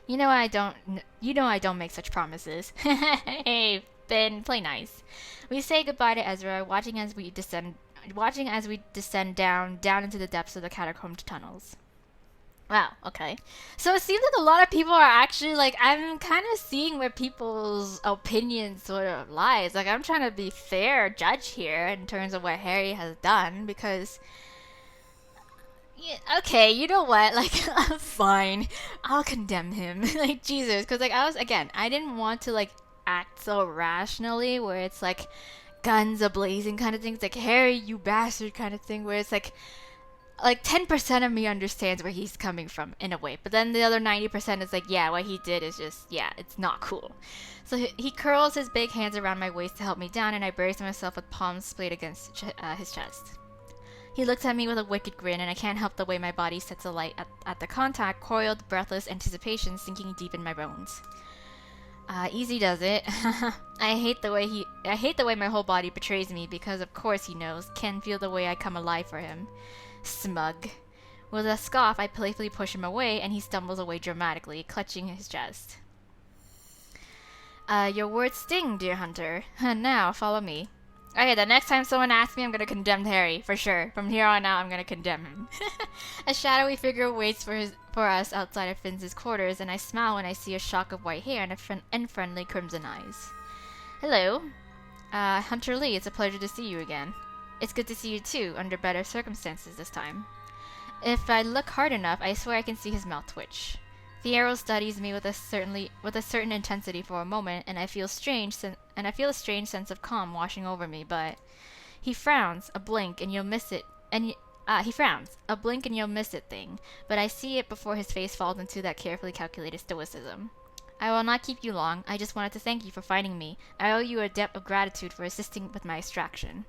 [SPEAKER 1] You know I don't make such promises. Hey, Finn, play nice. We say goodbye to Ezra, watching as we descend down into the depths of the catacomb tunnels. Wow, okay. So it seems like a lot of people are actually, I'm kind of seeing where people's opinions sort of lies. I'm trying to be fair judge here in terms of what Harry has done, because yeah, okay, you know what? I'm fine. I'll condemn him. Jesus, because I didn't want to act so rationally, where it's guns a-blazing kind of thing. It's Harry, you bastard kind of thing, where it's 10% of me understands where he's coming from in a way, but then the other 90% is yeah, what he did is just, yeah, it's not cool. So he curls his big hands around my waist to help me down, and I brace myself with palms splayed against his chest. He looks at me with a wicked grin, and I can't help the way my body sets alight at the contact, coiled, breathless anticipation sinking deep in my bones. Easy does it. I hate the way my whole body betrays me, because of course he knows, can feel the way I come alive for him. Smug. With a scoff, I playfully push him away, and he stumbles away dramatically, clutching his chest. Your words sting, dear hunter. Now, follow me. Okay, the next time someone asks me, I'm gonna condemn Harry, for sure. From here on out, I'm gonna condemn him. A shadowy figure waits for us outside of Finn's quarters, and I smile when I see a shock of white hair and friendly crimson eyes. Hello. Hunter Lee, it's a pleasure to see you again. It's good to see you too, under better circumstances this time. If I look hard enough, I swear I can see his mouth twitch. Fiero studies me with a certain intensity for a moment, and I feel a strange sense of calm washing over me. But he frowns, a blink, and you'll miss it. He frowns, a blink, and you'll miss it thing. But I see it before his face falls into that carefully calculated stoicism. I will not keep you long. I just wanted to thank you for finding me. I owe you a debt of gratitude for assisting with my extraction.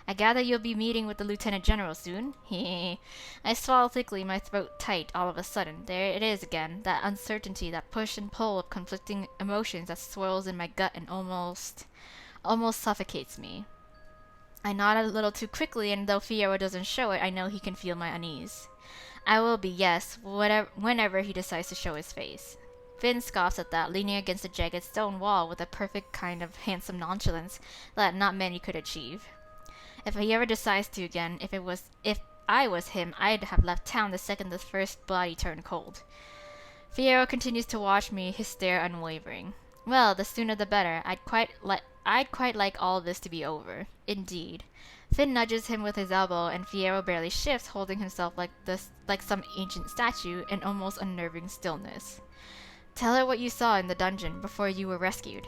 [SPEAKER 1] I gather you'll be meeting with the Lieutenant General soon? Hee. I swallow thickly, my throat tight all of a sudden. There it is again, that uncertainty, that push and pull of conflicting emotions that swirls in my gut and almost suffocates me. I nod a little too quickly, and though Fiero doesn't show it, I know he can feel my unease. I will be, yes, whenever he decides to show his face. Finn scoffs at that, leaning against a jagged stone wall with a perfect kind of handsome nonchalance that not many could achieve. If he ever decides to again, if I was him, I'd have left town the second the first body turned cold. Fiero continues to watch me, his stare unwavering. Well, the sooner the better. I'd quite like all this to be over. Indeed. Finn nudges him with his elbow, and Fiero barely shifts, holding himself like some ancient statue in almost unnerving stillness. Tell her what you saw in the dungeon before you were rescued.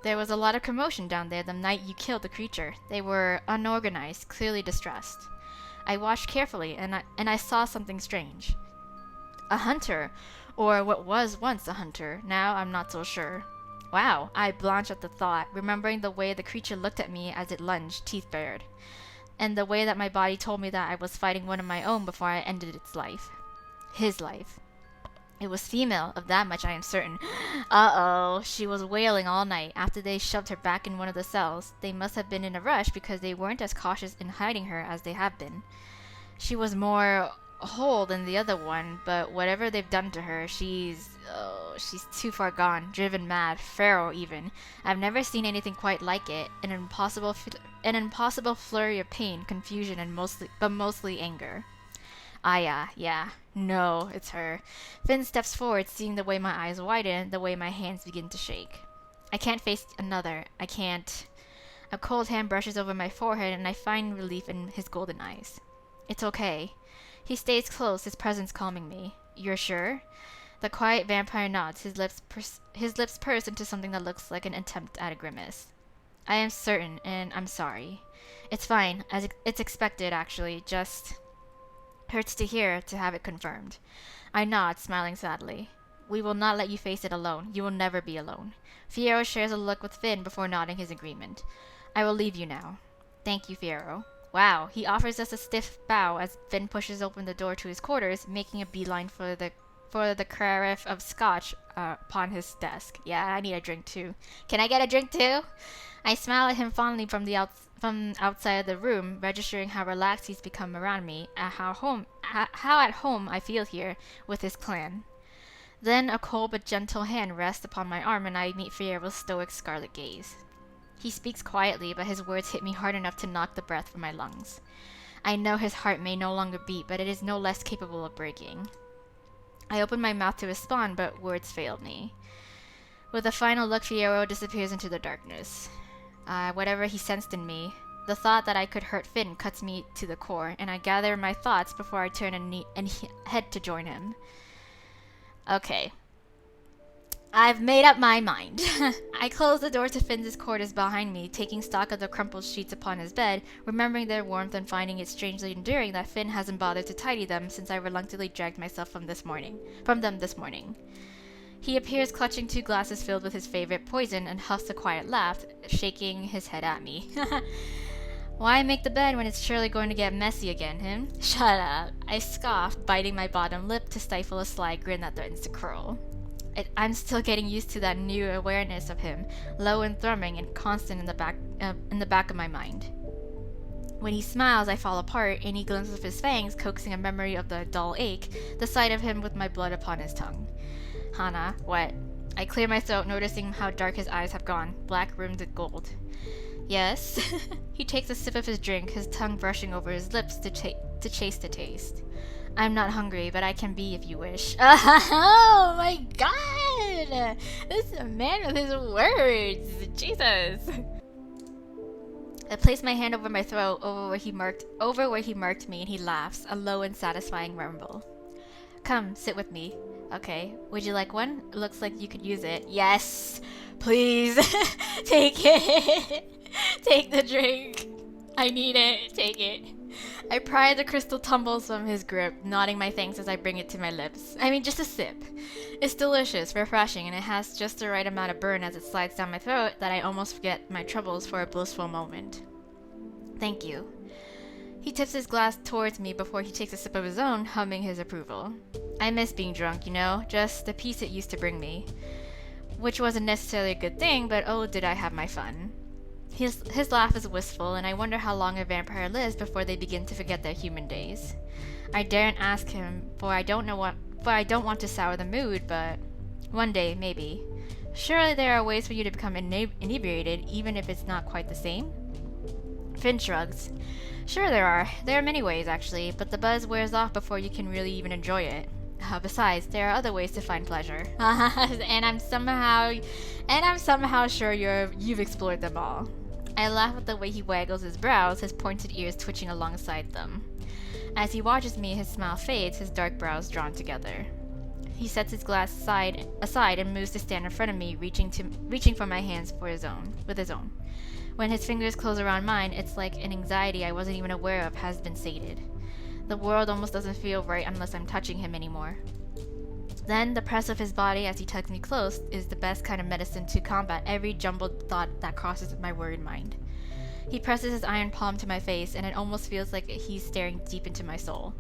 [SPEAKER 1] There was a lot of commotion down there the night you killed the creature. They were unorganized, clearly distressed. I watched carefully, and I saw something strange. A hunter, or what was once a hunter. Now I'm not so sure. Wow, I blanched at the thought, remembering the way the creature looked at me as it lunged, teeth bared, and the way that my body told me that I was fighting one of my own before I ended its life. His life. It was female, of that much I am certain. Uh-oh, she was wailing all night after they shoved her back in one of the cells. They must have been in a rush because they weren't as cautious in hiding her as they have been. She was more whole than the other one, but whatever they've done to her, she's too far gone, driven mad, feral even. I've never seen anything quite like it, an impossible flurry of pain, confusion, and mostly anger. Yeah. No, it's her. Finn steps forward, seeing the way my eyes widen, the way my hands begin to shake. I can't face another. I can't. A cold hand brushes over my forehead, and I find relief in his golden eyes. It's okay. He stays close, his presence calming me. You're sure? The quiet vampire nods, his lips purse into something that looks like an attempt at a grimace. I am certain, and I'm sorry. It's fine, as it's expected, actually, just hurts to hear, to have it confirmed. I nod, smiling sadly. We will not let you face it alone. You will never be alone. Fiero shares a look with Finn before nodding his agreement. I will leave you now. Thank you, Fiero. Wow, he offers us a stiff bow as Finn pushes open the door to his quarters, making a beeline for the carafe of scotch upon his desk. Yeah, I need a drink too. Can I get a drink too? I smile at him fondly from outside the room, registering how relaxed he's become around me, and how at home I feel here with his clan. Then a cold but gentle hand rests upon my arm, and I meet Fiero's stoic scarlet gaze. He speaks quietly, but his words hit me hard enough to knock the breath from my lungs. I know his heart may no longer beat, but it is no less capable of breaking. I open my mouth to respond, but words failed me. With a final look, Fiero disappears into the darkness. Whatever he sensed in me, the thought that I could hurt Finn cuts me to the core, and I gather my thoughts before I turn and head to join him. Okay. I've made up my mind. I close the door to Finn's quarters behind me, taking stock of the crumpled sheets upon his bed, remembering their warmth and finding it strangely endearing that Finn hasn't bothered to tidy them since I reluctantly dragged myself from them this morning. He appears clutching 2 glasses filled with his favorite poison and huffs a quiet laugh, shaking his head at me. Why make the bed when it's surely going to get messy again, him? Shut up. I scoffed, biting my bottom lip to stifle a sly grin that threatens to curl. I'm still getting used to that new awareness of him, low and thrumming and constant in the back of my mind. When he smiles, I fall apart. Any glimpse of his fangs coaxing a memory of the dull ache, the sight of him with my blood upon his tongue. Hana, what? I clear my throat, noticing how dark his eyes have gone, black rimmed with gold. Yes? He takes a sip of his drink, his tongue brushing over his lips to chase the taste. I'm not hungry, but I can be if you wish. Oh my god! This is a man with his words! Jesus! I place my hand over my throat, over where he marked me, and he laughs, a low and satisfying rumble. Come, sit with me. Okay, would you like one? It looks like you could use it. Yes! Please! Take it! Take the drink! I need it! Take it! I pry the crystal tumbles from his grip, nodding my thanks as I bring it to my lips. I mean, just a sip. It's delicious, refreshing, and it has just the right amount of burn as it slides down my throat that I almost forget my troubles for a blissful moment. Thank you. He tips his glass towards me before he takes a sip of his own, humming his approval. I miss being drunk, you know, just the peace it used to bring me. Which wasn't necessarily a good thing, but oh, did I have my fun. His laugh is wistful, and I wonder how long a vampire lives before they begin to forget their human days. I daren't ask him, for I don't want to sour the mood, but one day, maybe. Surely there are ways for you to become inebriated, even if it's not quite the same? Finn shrugs. Sure there are. There are many ways, actually, but the buzz wears off before you can really even enjoy it. Besides, there are other ways to find pleasure. and I'm somehow sure you've explored them all. I laugh at the way he waggles his brows, his pointed ears twitching alongside them. As he watches me, his smile fades, his dark brows drawn together. He sets his glass aside and moves to stand in front of me, reaching for my hands with his own. When his fingers close around mine, it's like an anxiety I wasn't even aware of has been sated. The world almost doesn't feel right unless I'm touching him anymore. Then, the press of his body as he tugs me close is the best kind of medicine to combat every jumbled thought that crosses my worried mind. He presses his iron palm to my face, and it almost feels like he's staring deep into my soul.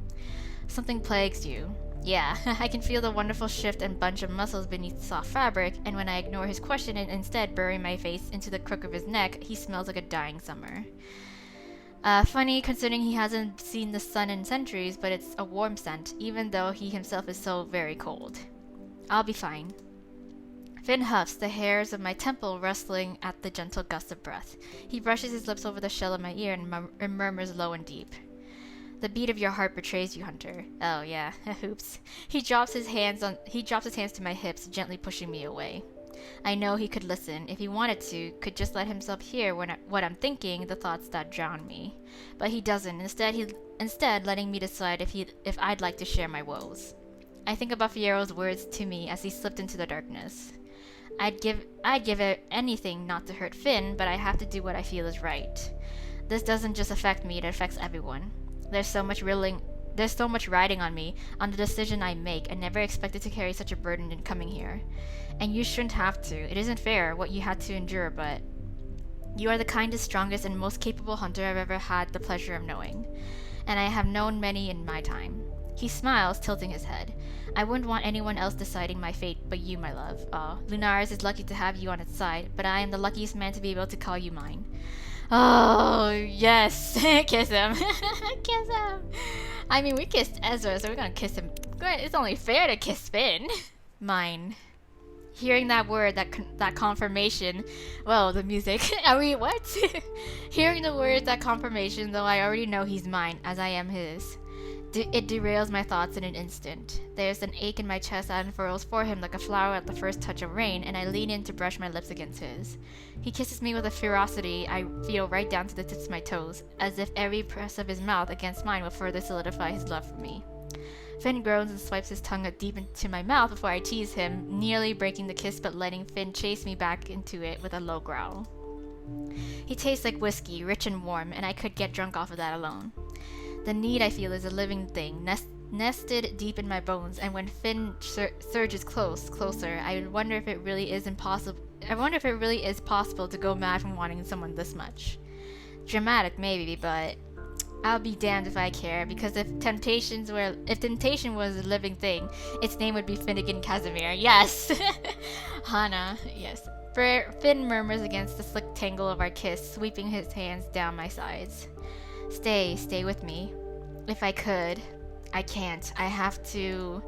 [SPEAKER 1] Something plagues you. Yeah, I can feel the wonderful shift and bunch of muscles beneath the soft fabric, and when I ignore his question and instead bury my face into the crook of his neck, he smells like a dying summer. Funny, considering he hasn't seen the sun in centuries, but it's a warm scent, even though he himself is so very cold. I'll be fine. Finn huffs, the hairs of my temple rustling at the gentle gust of breath. He brushes his lips over the shell of my ear and murmurs low and deep. The beat of your heart betrays you, Hunter. Oh yeah, oops. He drops his hands to my hips, gently pushing me away. I know he could listen, if he wanted to, could just let himself hear what I'm thinking, the thoughts that drown me. But he doesn't, instead letting me decide if I'd like to share my woes. I think about Fiero's words to me as he slipped into the darkness. I'd give it anything not to hurt Finn, but I have to do what I feel is right. This doesn't just affect me, it affects everyone. There's so much riding on me, on the decision I make. I never expected to carry such a burden in coming here. And you shouldn't have to. It isn't fair what you had to endure, but you are the kindest, strongest, and most capable hunter I've ever had the pleasure of knowing. And I have known many in my time. He smiles, tilting his head. I wouldn't want anyone else deciding my fate but you, my love. Lunaris is lucky to have you on its side, but I am the luckiest man to be able to call you mine. Oh, yes. Kiss him. Kiss him. I mean, we kissed Ezra, so we're gonna kiss him. It's only fair to kiss Finn. Mine. Hearing that word, that confirmation, well, the music. Are we what? Hearing the words, that confirmation, though I already know he's mine, as I am his. It derails my thoughts in an instant. There's an ache in my chest that unfurls for him like a flower at the first touch of rain, and I lean in to brush my lips against his. He kisses me with a ferocity I feel right down to the tips of my toes, as if every press of his mouth against mine will further solidify his love for me. Finn groans and swipes his tongue deep into my mouth before I tease him, nearly breaking the kiss but letting Finn chase me back into it with a low growl. He tastes like whiskey, rich and warm, and I could get drunk off of that alone. The need I feel is a living thing, nested deep in my bones, and when Finn surges closer, I wonder if it really is possible to go mad from wanting someone this much. Dramatic, maybe, but I'll be damned if I care, because if temptation was a living thing, its name would be Finnegan Casimir. Yes! Hana, yes. Finn murmurs against the slick tangle of our kiss, sweeping his hands down my sides. Stay with me. If I could. I can't. I have to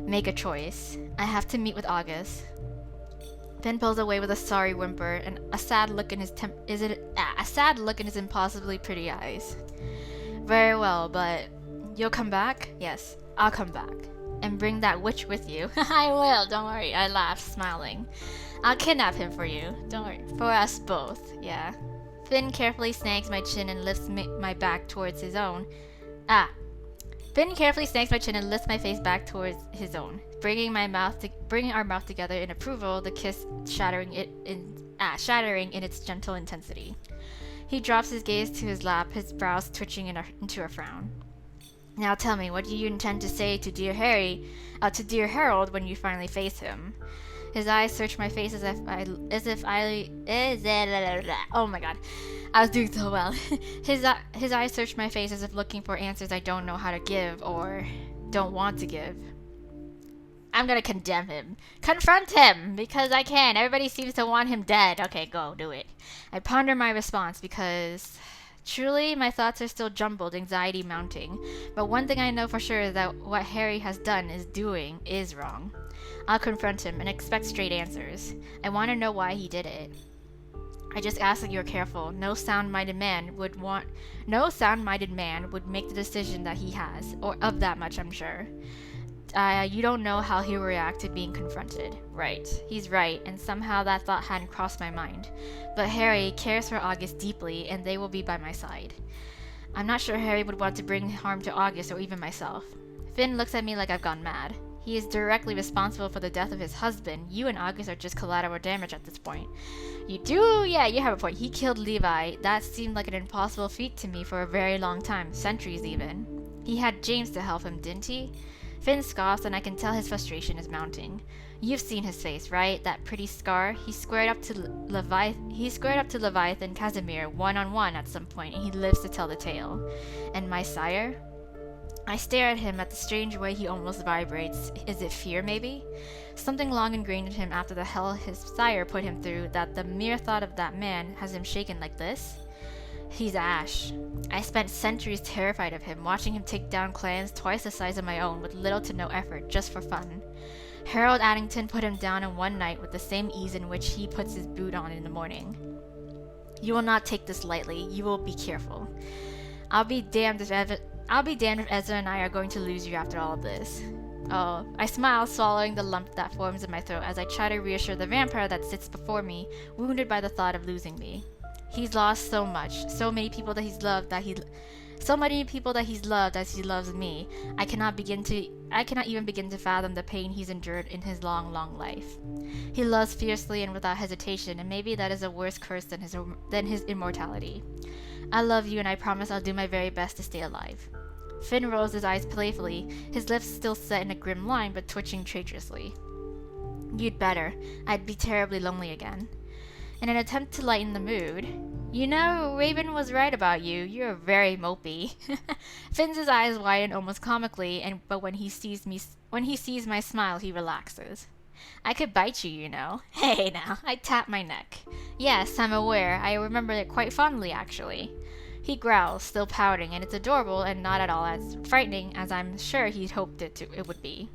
[SPEAKER 1] make a choice. I have to meet with August. Finn pulls away with a sorry whimper and a sad look in his impossibly pretty eyes. Very well, but you'll come back? Yes, I'll come back. And bring that witch with you. I will, don't worry. I laughed, smiling. I'll kidnap him for you. Don't worry. For us both, yeah. Finn carefully snags my chin and lifts my back towards his own. Finn carefully snags my chin and lifts my face back towards his own, bringing our mouth together in approval, the kiss shattering in its gentle intensity. He drops his gaze to his lap, his brows twitching into a frown. Now tell me, what do you intend to say to dear Harold when you finally face him? His eyes search my face oh my god, I was doing so well. His eyes search my face as if looking for answers I don't know how to give or don't want to give. I'm gonna condemn him. Confront him! Because I can. Everybody seems to want him dead. Okay, go, do it. I ponder my response because... Truly, my thoughts are still jumbled, anxiety mounting. But one thing I know for sure is that what Harry has done is wrong. I'll confront him and expect straight answers. I want to know why he did it. I just ask that you're careful. No sound-minded man would make the decision that he has, or of that much I'm sure. You don't know how he will react to being confronted. Right. He's right, and somehow that thought hadn't crossed my mind. But Harry cares for August deeply, and they will be by my side. I'm not sure Harry would want to bring harm to August or even myself. Finn looks at me like I've gone mad. He is directly responsible for the death of his husband. You and August are just collateral damage at this point. You do? Yeah, you have a point. He killed Levi. That seemed like an impossible feat to me for a very long time, centuries even. He had James to help him, didn't he? Finn scoffs, and I can tell his frustration is mounting. You've seen his face, right? That pretty scar? He squared up to Leviathan Casimir one-on-one at some point, and he lives to tell the tale. And my sire? I stare at him at the strange way he almost vibrates. Is it fear, maybe? Something long ingrained in him after the hell his sire put him through, that the mere thought of that man has him shaken like this? He's Ash. I spent centuries terrified of him, watching him take down clans twice the size of my own with little to no effort, just for fun. Harold Addington put him down in one night with the same ease in which he puts his boot on in the morning. You will not take this lightly. You will be careful. I'll be damned if Ezra and I are going to lose you after all of this. Oh, I smile, swallowing the lump that forms in my throat as I try to reassure the vampire that sits before me, wounded by the thought of losing me. He's lost so much, so many people that he's loved as he loves me. I cannot even begin to fathom the pain he's endured in his long, long life. He loves fiercely and without hesitation, and maybe that is a worse curse than his immortality. I love you, and I promise I'll do my very best to stay alive. Finn rolls his eyes playfully, his lips still set in a grim line but twitching traitorously. You'd better. I'd be terribly lonely again. In an attempt to lighten the mood, you know, Raven was right about you. You're very mopey. Finn's eyes widen almost comically, but when he sees my smile, he relaxes. I could bite you, you know. Hey now, I tap my neck. Yes, I'm aware. I remember it quite fondly, actually. He growls, still pouting, and it's adorable and not at all as frightening as I'm sure he'd hoped it would be.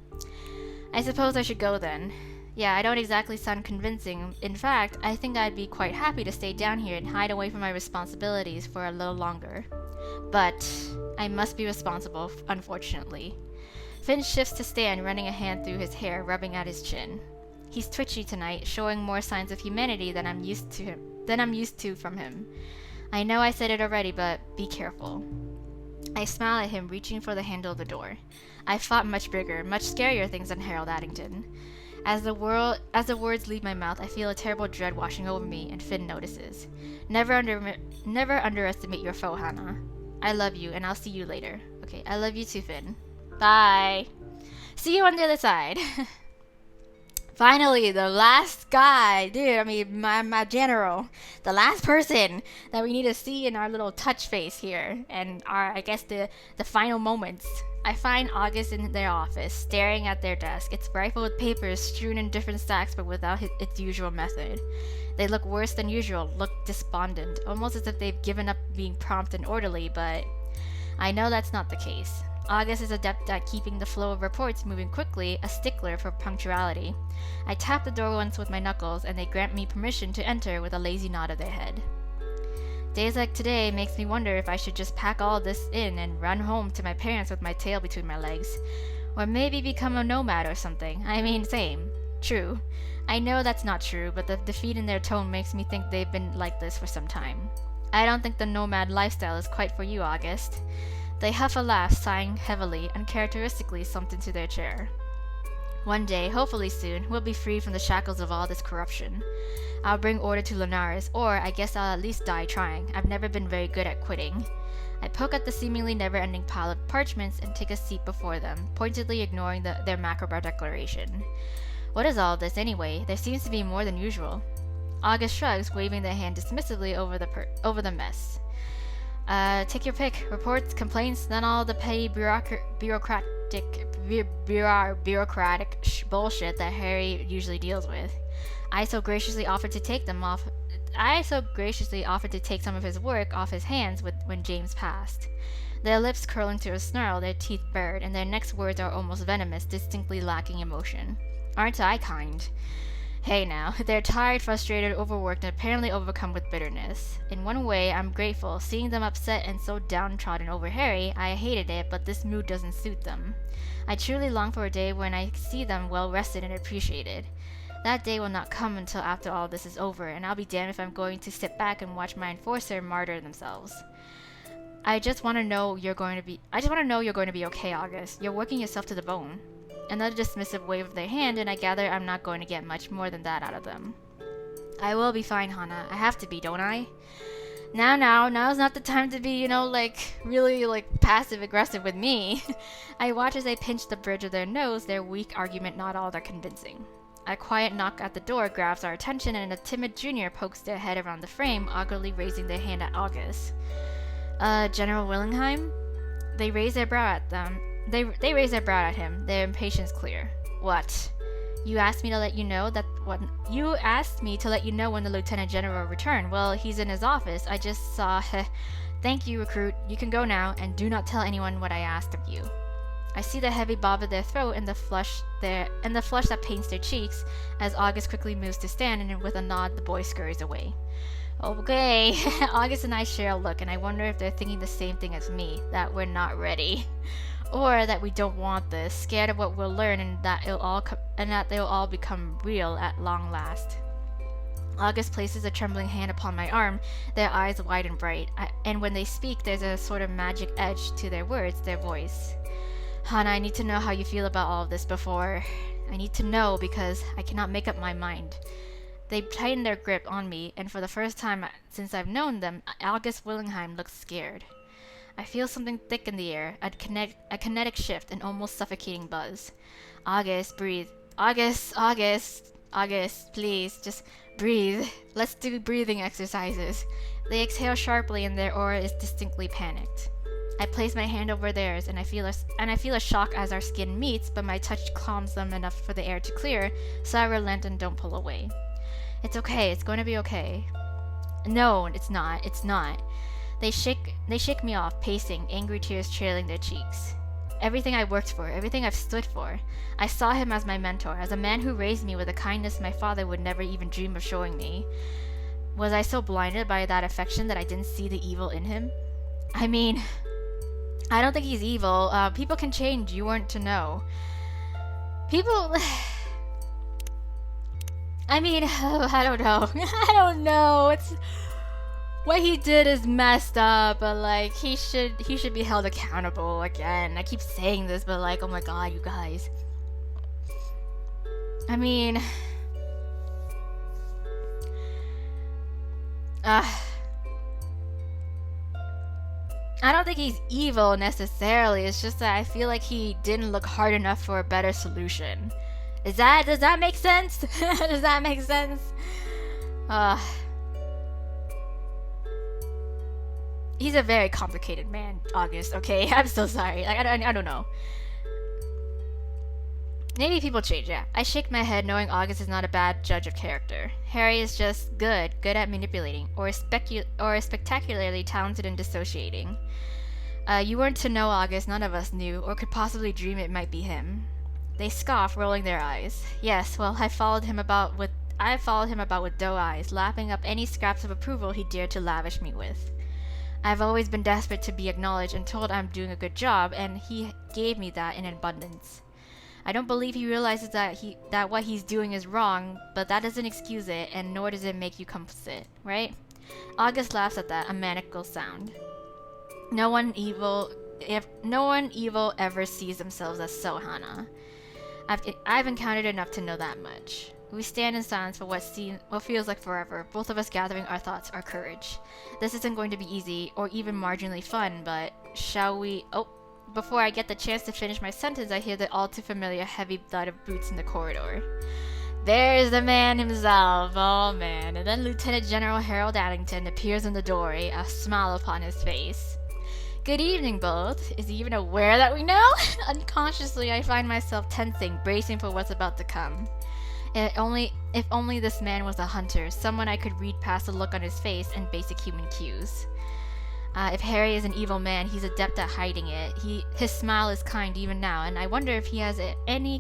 [SPEAKER 1] I suppose I should go then. Yeah, I don't exactly sound convincing. In fact, I think I'd be quite happy to stay down here and hide away from my responsibilities for a little longer. But I must be responsible, unfortunately. Finn shifts to stand, running a hand through his hair, rubbing at his chin. He's twitchy tonight, showing more signs of humanity than I'm used to from him. I know I said it already, but be careful. I smile at him, reaching for the handle of the door. I've fought much bigger, much scarier things than Harold Addington. As the words leave my mouth, I feel a terrible dread washing over me, and Finn notices. Never underestimate your foe, Hannah. I love you, and I'll see you later. Okay, I love you too, Finn. Bye. See you on the other side. Finally, the last guy, dude, I mean, my general, the last person that we need to see in our little touch face here, and I guess the final moments I find August in their office, staring at their desk, its rifled with papers strewn in different stacks but without its usual method. They look worse than usual, look despondent, almost as if they've given up being prompt and orderly, but I know that's not the case. August is adept at keeping the flow of reports moving quickly, a stickler for punctuality. I tap the door once with my knuckles, and they grant me permission to enter with a lazy nod of their head. Days like today makes me wonder if I should just pack all this in and run home to my parents with my tail between my legs. Or maybe become a nomad or something. I mean, same. True. I know that's not true, but the defeat in their tone makes me think they've been like this for some time. I don't think the nomad lifestyle is quite for you, August. They huff a laugh, sighing heavily, uncharacteristically slumped into their chair. One day, hopefully soon, we'll be free from the shackles of all this corruption. I'll bring order to Linares, or I guess I'll at least die trying. I've never been very good at quitting. I poke at the seemingly never-ending pile of parchments and take a seat before them, pointedly ignoring their macabro declaration. What is all this anyway? There seems to be more than usual. August shrugs, waving their hand dismissively over the mess. Take your pick. Reports, complaints, then all the petty bureaucratic bullshit that Harry usually deals with. I so graciously offered to take some of his work off his hands when James passed. Their lips curling to a snarl, their teeth bared, and their next words are almost venomous, distinctly lacking emotion. Aren't I kind? Hey now, they're tired, frustrated, overworked, and apparently overcome with bitterness. In one way, I'm grateful. Seeing them upset and so downtrodden over Harry, I hated it, but this mood doesn't suit them. I truly long for a day when I see them well rested and appreciated. That day will not come until after all this is over, and I'll be damned if I'm going to sit back and watch my enforcer martyr themselves. I just want to know you're going to be okay, August. You're working yourself to the bone. Another dismissive wave of their hand, and I gather I'm not going to get much more than that out of them. I will be fine, Hana. I have to be, don't I? Now's not the time to be, really, passive-aggressive with me. I watch as they pinch the bridge of their nose, their weak argument not all that convincing. A quiet knock at the door grabs our attention, and a timid junior pokes their head around the frame, awkwardly raising their hand at August. General Willingham? They raise their brow at them. They raise their brow at him, their impatience clear. What? You asked me to let you know when the Lieutenant General returned. Well, he's in his office. I just saw. Thank you, recruit. You can go now, and do not tell anyone what I asked of you. I see the heavy bob of their throat and the flush that paints their cheeks as August quickly moves to stand, and with a nod, the boy scurries away. Okay, August and I share a look, and I wonder if they're thinking the same thing as me, that we're not ready. Or that we don't want this, scared of what we'll learn and that they'll all become real at long last. August places a trembling hand upon my arm, their eyes wide and bright, and when they speak there's a sort of magic edge to their words, their voice. Hana, I need to know how you feel about all of this before. I need to know because I cannot make up my mind. They tighten their grip on me, and for the first time since I've known them, August Willingham looks scared. I feel something thick in the air, a kinetic shift, an almost suffocating buzz. August, breathe. August, please, just breathe. Let's do breathing exercises. They exhale sharply, and their aura is distinctly panicked. I place my hand over theirs, and I feel a shock as our skin meets, but my touch calms them enough for the air to clear, so I relent and don't pull away. It's okay. It's going to be okay. No, it's not. It's not. They shake me off, pacing, angry tears trailing their cheeks. Everything I worked for, everything I've stood for. I saw him as my mentor, as a man who raised me with a kindness my father would never even dream of showing me. Was I so blinded by that affection that I didn't see the evil in him? I mean, I don't think he's evil. People can change. You weren't to know. People... I mean, I don't know. I don't know. It's... What he did is messed up, but he should be held accountable again. I keep saying this, but oh my god, you guys. I mean, I don't think he's evil necessarily. It's just that I feel like he didn't look hard enough for a better solution. Does that make sense? Does that make sense? He's a very complicated man, August, okay? I'm so sorry. Like, I don't know. Maybe people change, yeah. I shake my head knowing August is not a bad judge of character. Harry is just good at manipulating, or spectacularly talented in dissociating. You weren't to know August, none of us knew, or could possibly dream it might be him. They scoff, rolling their eyes. Yes, well, I followed him about with doe eyes, lapping up any scraps of approval he dared to lavish me with. I've always been desperate to be acknowledged and told I'm doing a good job, and he gave me that in abundance. I don't believe he realizes that what he's doing is wrong, but that doesn't excuse it, and nor does it make you complicit, right? August laughs at that, a maniacal sound. No one evil ever sees themselves as so, Hannah. I've encountered enough to know that much. We stand in silence for what feels like forever, both of us gathering our thoughts, our courage. This isn't going to be easy, or even marginally fun, but shall we... Oh, before I get the chance to finish my sentence, I hear the all too familiar heavy thud of boots in the corridor. There's the man himself, oh man. And then Lieutenant General Harold Addington appears in the doorway, a smile upon his face. Good evening, both. Is he even aware that we know? Unconsciously, I find myself tensing, bracing for what's about to come. If only this man was a hunter, someone I could read past the look on his face and basic human cues. If Harry is an evil man, he's adept at hiding it. His smile is kind even now, and I wonder if he has any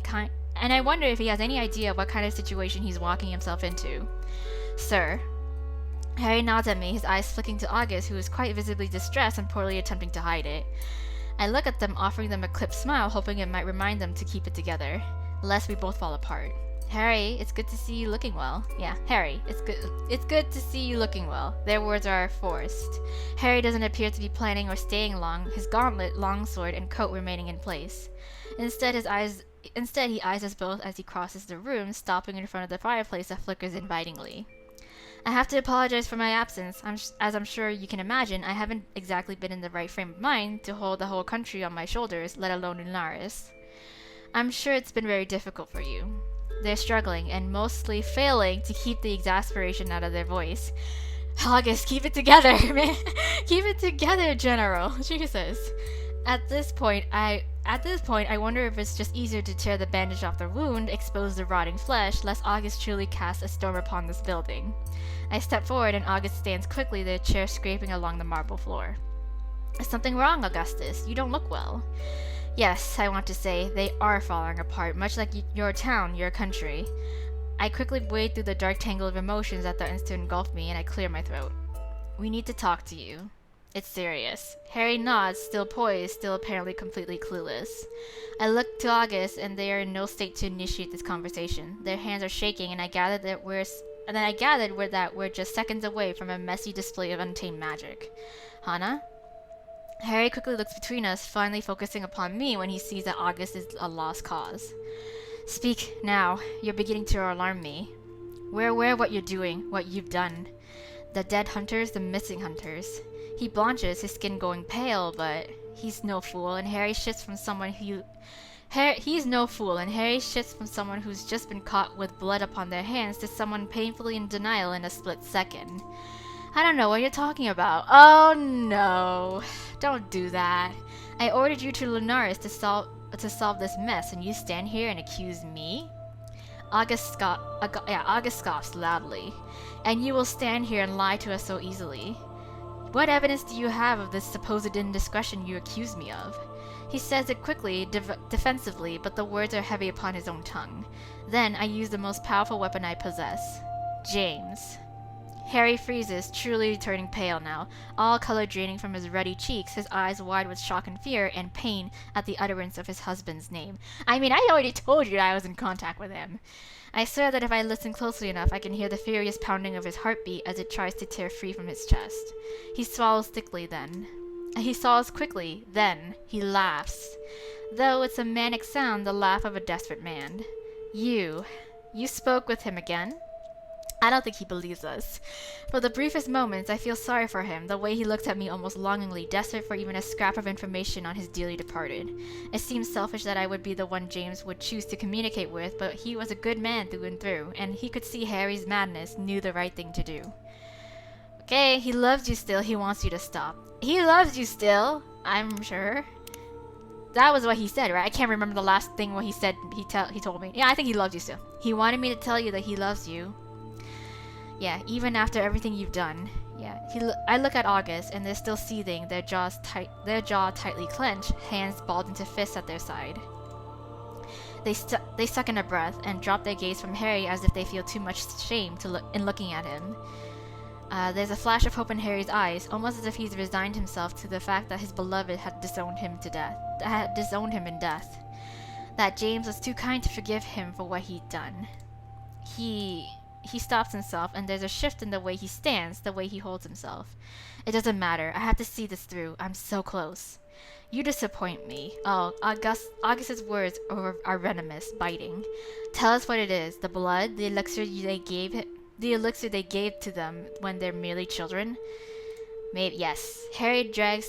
[SPEAKER 1] idea what kind of situation he's walking himself into. Sir. Harry nods at me, his eyes flicking to August, who is quite visibly distressed and poorly attempting to hide it. I look at them, offering them a clipped smile, hoping it might remind them to keep it together, lest we both fall apart. Harry, it's good to see you looking well. Yeah, Harry, it's good to see you looking well. Their words are forced. Harry doesn't appear to be planning or staying long, his gauntlet, longsword, and coat remaining in place. Instead, he eyes us both as he crosses the room, stopping in front of the fireplace that flickers invitingly. I have to apologize for my absence. As I'm sure you can imagine, I haven't exactly been in the right frame of mind to hold the whole country on my shoulders, let alone Lunaris. I'm sure it's been very difficult for you. They're struggling, and mostly failing to keep the exasperation out of their voice. August, keep it together, man. Keep it together, General. Jesus. At this point, I wonder if it's just easier to tear the bandage off the wound, expose the rotting flesh, lest August truly cast a storm upon this building. I step forward, and August stands quickly, the chair scraping along the marble floor. Is something wrong, Augustus? You don't look well. Yes, I want to say, they are falling apart, much like your town, your country. I quickly wade through the dark tangle of emotions that threatens to engulf me, and I clear my throat. We need to talk to you. It's serious. Harry nods, still poised, still apparently completely clueless. I look to August, and they are in no state to initiate this conversation. Their hands are shaking, and I gathered that we're just seconds away from a messy display of untamed magic. Hannah? Harry quickly looks between us, finally focusing upon me when he sees that August is a lost cause. Speak now. You're beginning to alarm me. We're aware of what you're doing, what you've done. The dead hunters, the missing hunters. He blanches, his skin going pale, but he's no fool, and Harry shifts from someone who's just been caught with blood upon their hands to someone painfully in denial in a split second. I don't know what you're talking about. Oh no. Don't do that. I ordered you to Lunaris to solve this mess, and you stand here and accuse me? August scoffs loudly. And you will stand here and lie to us so easily. What evidence do you have of this supposed indiscretion you accuse me of? He says it quickly, defensively, but the words are heavy upon his own tongue. Then I use the most powerful weapon I possess. James. Harry freezes, truly turning pale now, all color draining from his ruddy cheeks, his eyes wide with shock and fear and pain at the utterance of his husband's name. I mean, I already told you I was in contact with him. I swear that if I listen closely enough, I can hear the furious pounding of his heartbeat as it tries to tear free from his chest. He swallows quickly, then he laughs. Though it's a manic sound, the laugh of a desperate man. You spoke with him again? I don't think he believes us. For the briefest moments, I feel sorry for him, the way he looks at me almost longingly, desperate for even a scrap of information on his dearly departed. It seems selfish that I would be the one James would choose to communicate with, but he was a good man through and through, and he could see Harry's madness, knew the right thing to do. Okay, he loves you still. He wants you to stop. He loves you still, I'm sure. That was what he said, right? I can't remember the last thing what he said. He told me. Yeah, I think he loves you still. He wanted me to tell you that he loves you. Yeah, even after everything you've done. Yeah, I look at August, and they're still seething, their jaw tightly clenched, hands balled into fists at their side. They suck in a breath and drop their gaze from Harry as if they feel too much shame in looking at him. There's a flash of hope in Harry's eyes, almost as if he's resigned himself to the fact that his beloved had disowned him in death. That James was too kind to forgive him for what he'd done. He stops himself, and there's a shift in the way he stands, the way he holds himself. It doesn't matter. I have to see this through. I'm so close. You disappoint me. Oh, August's words are venomous, biting. Tell us what it is. The blood, the elixir they gave to them when they're merely children? Maybe, yes. Harry drags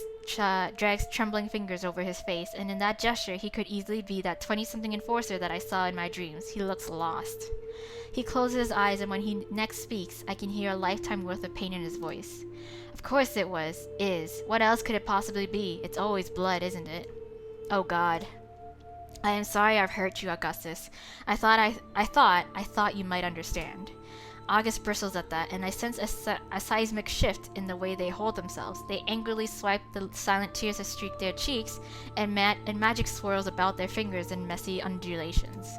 [SPEAKER 1] trembling fingers over his face, and in that gesture he could easily be that 20-something enforcer that I saw in my dreams. He looks lost. He closes his eyes, and when he next speaks, I can hear a lifetime worth of pain in his voice. Of course it is. What else could it possibly be? It's always blood, isn't it? Oh God. I am sorry I've hurt you, Augustus. I thought you might understand. August bristles at that, and I sense a seismic shift in the way they hold themselves. They angrily swipe the silent tears that streak their cheeks, and magic swirls about their fingers in messy undulations.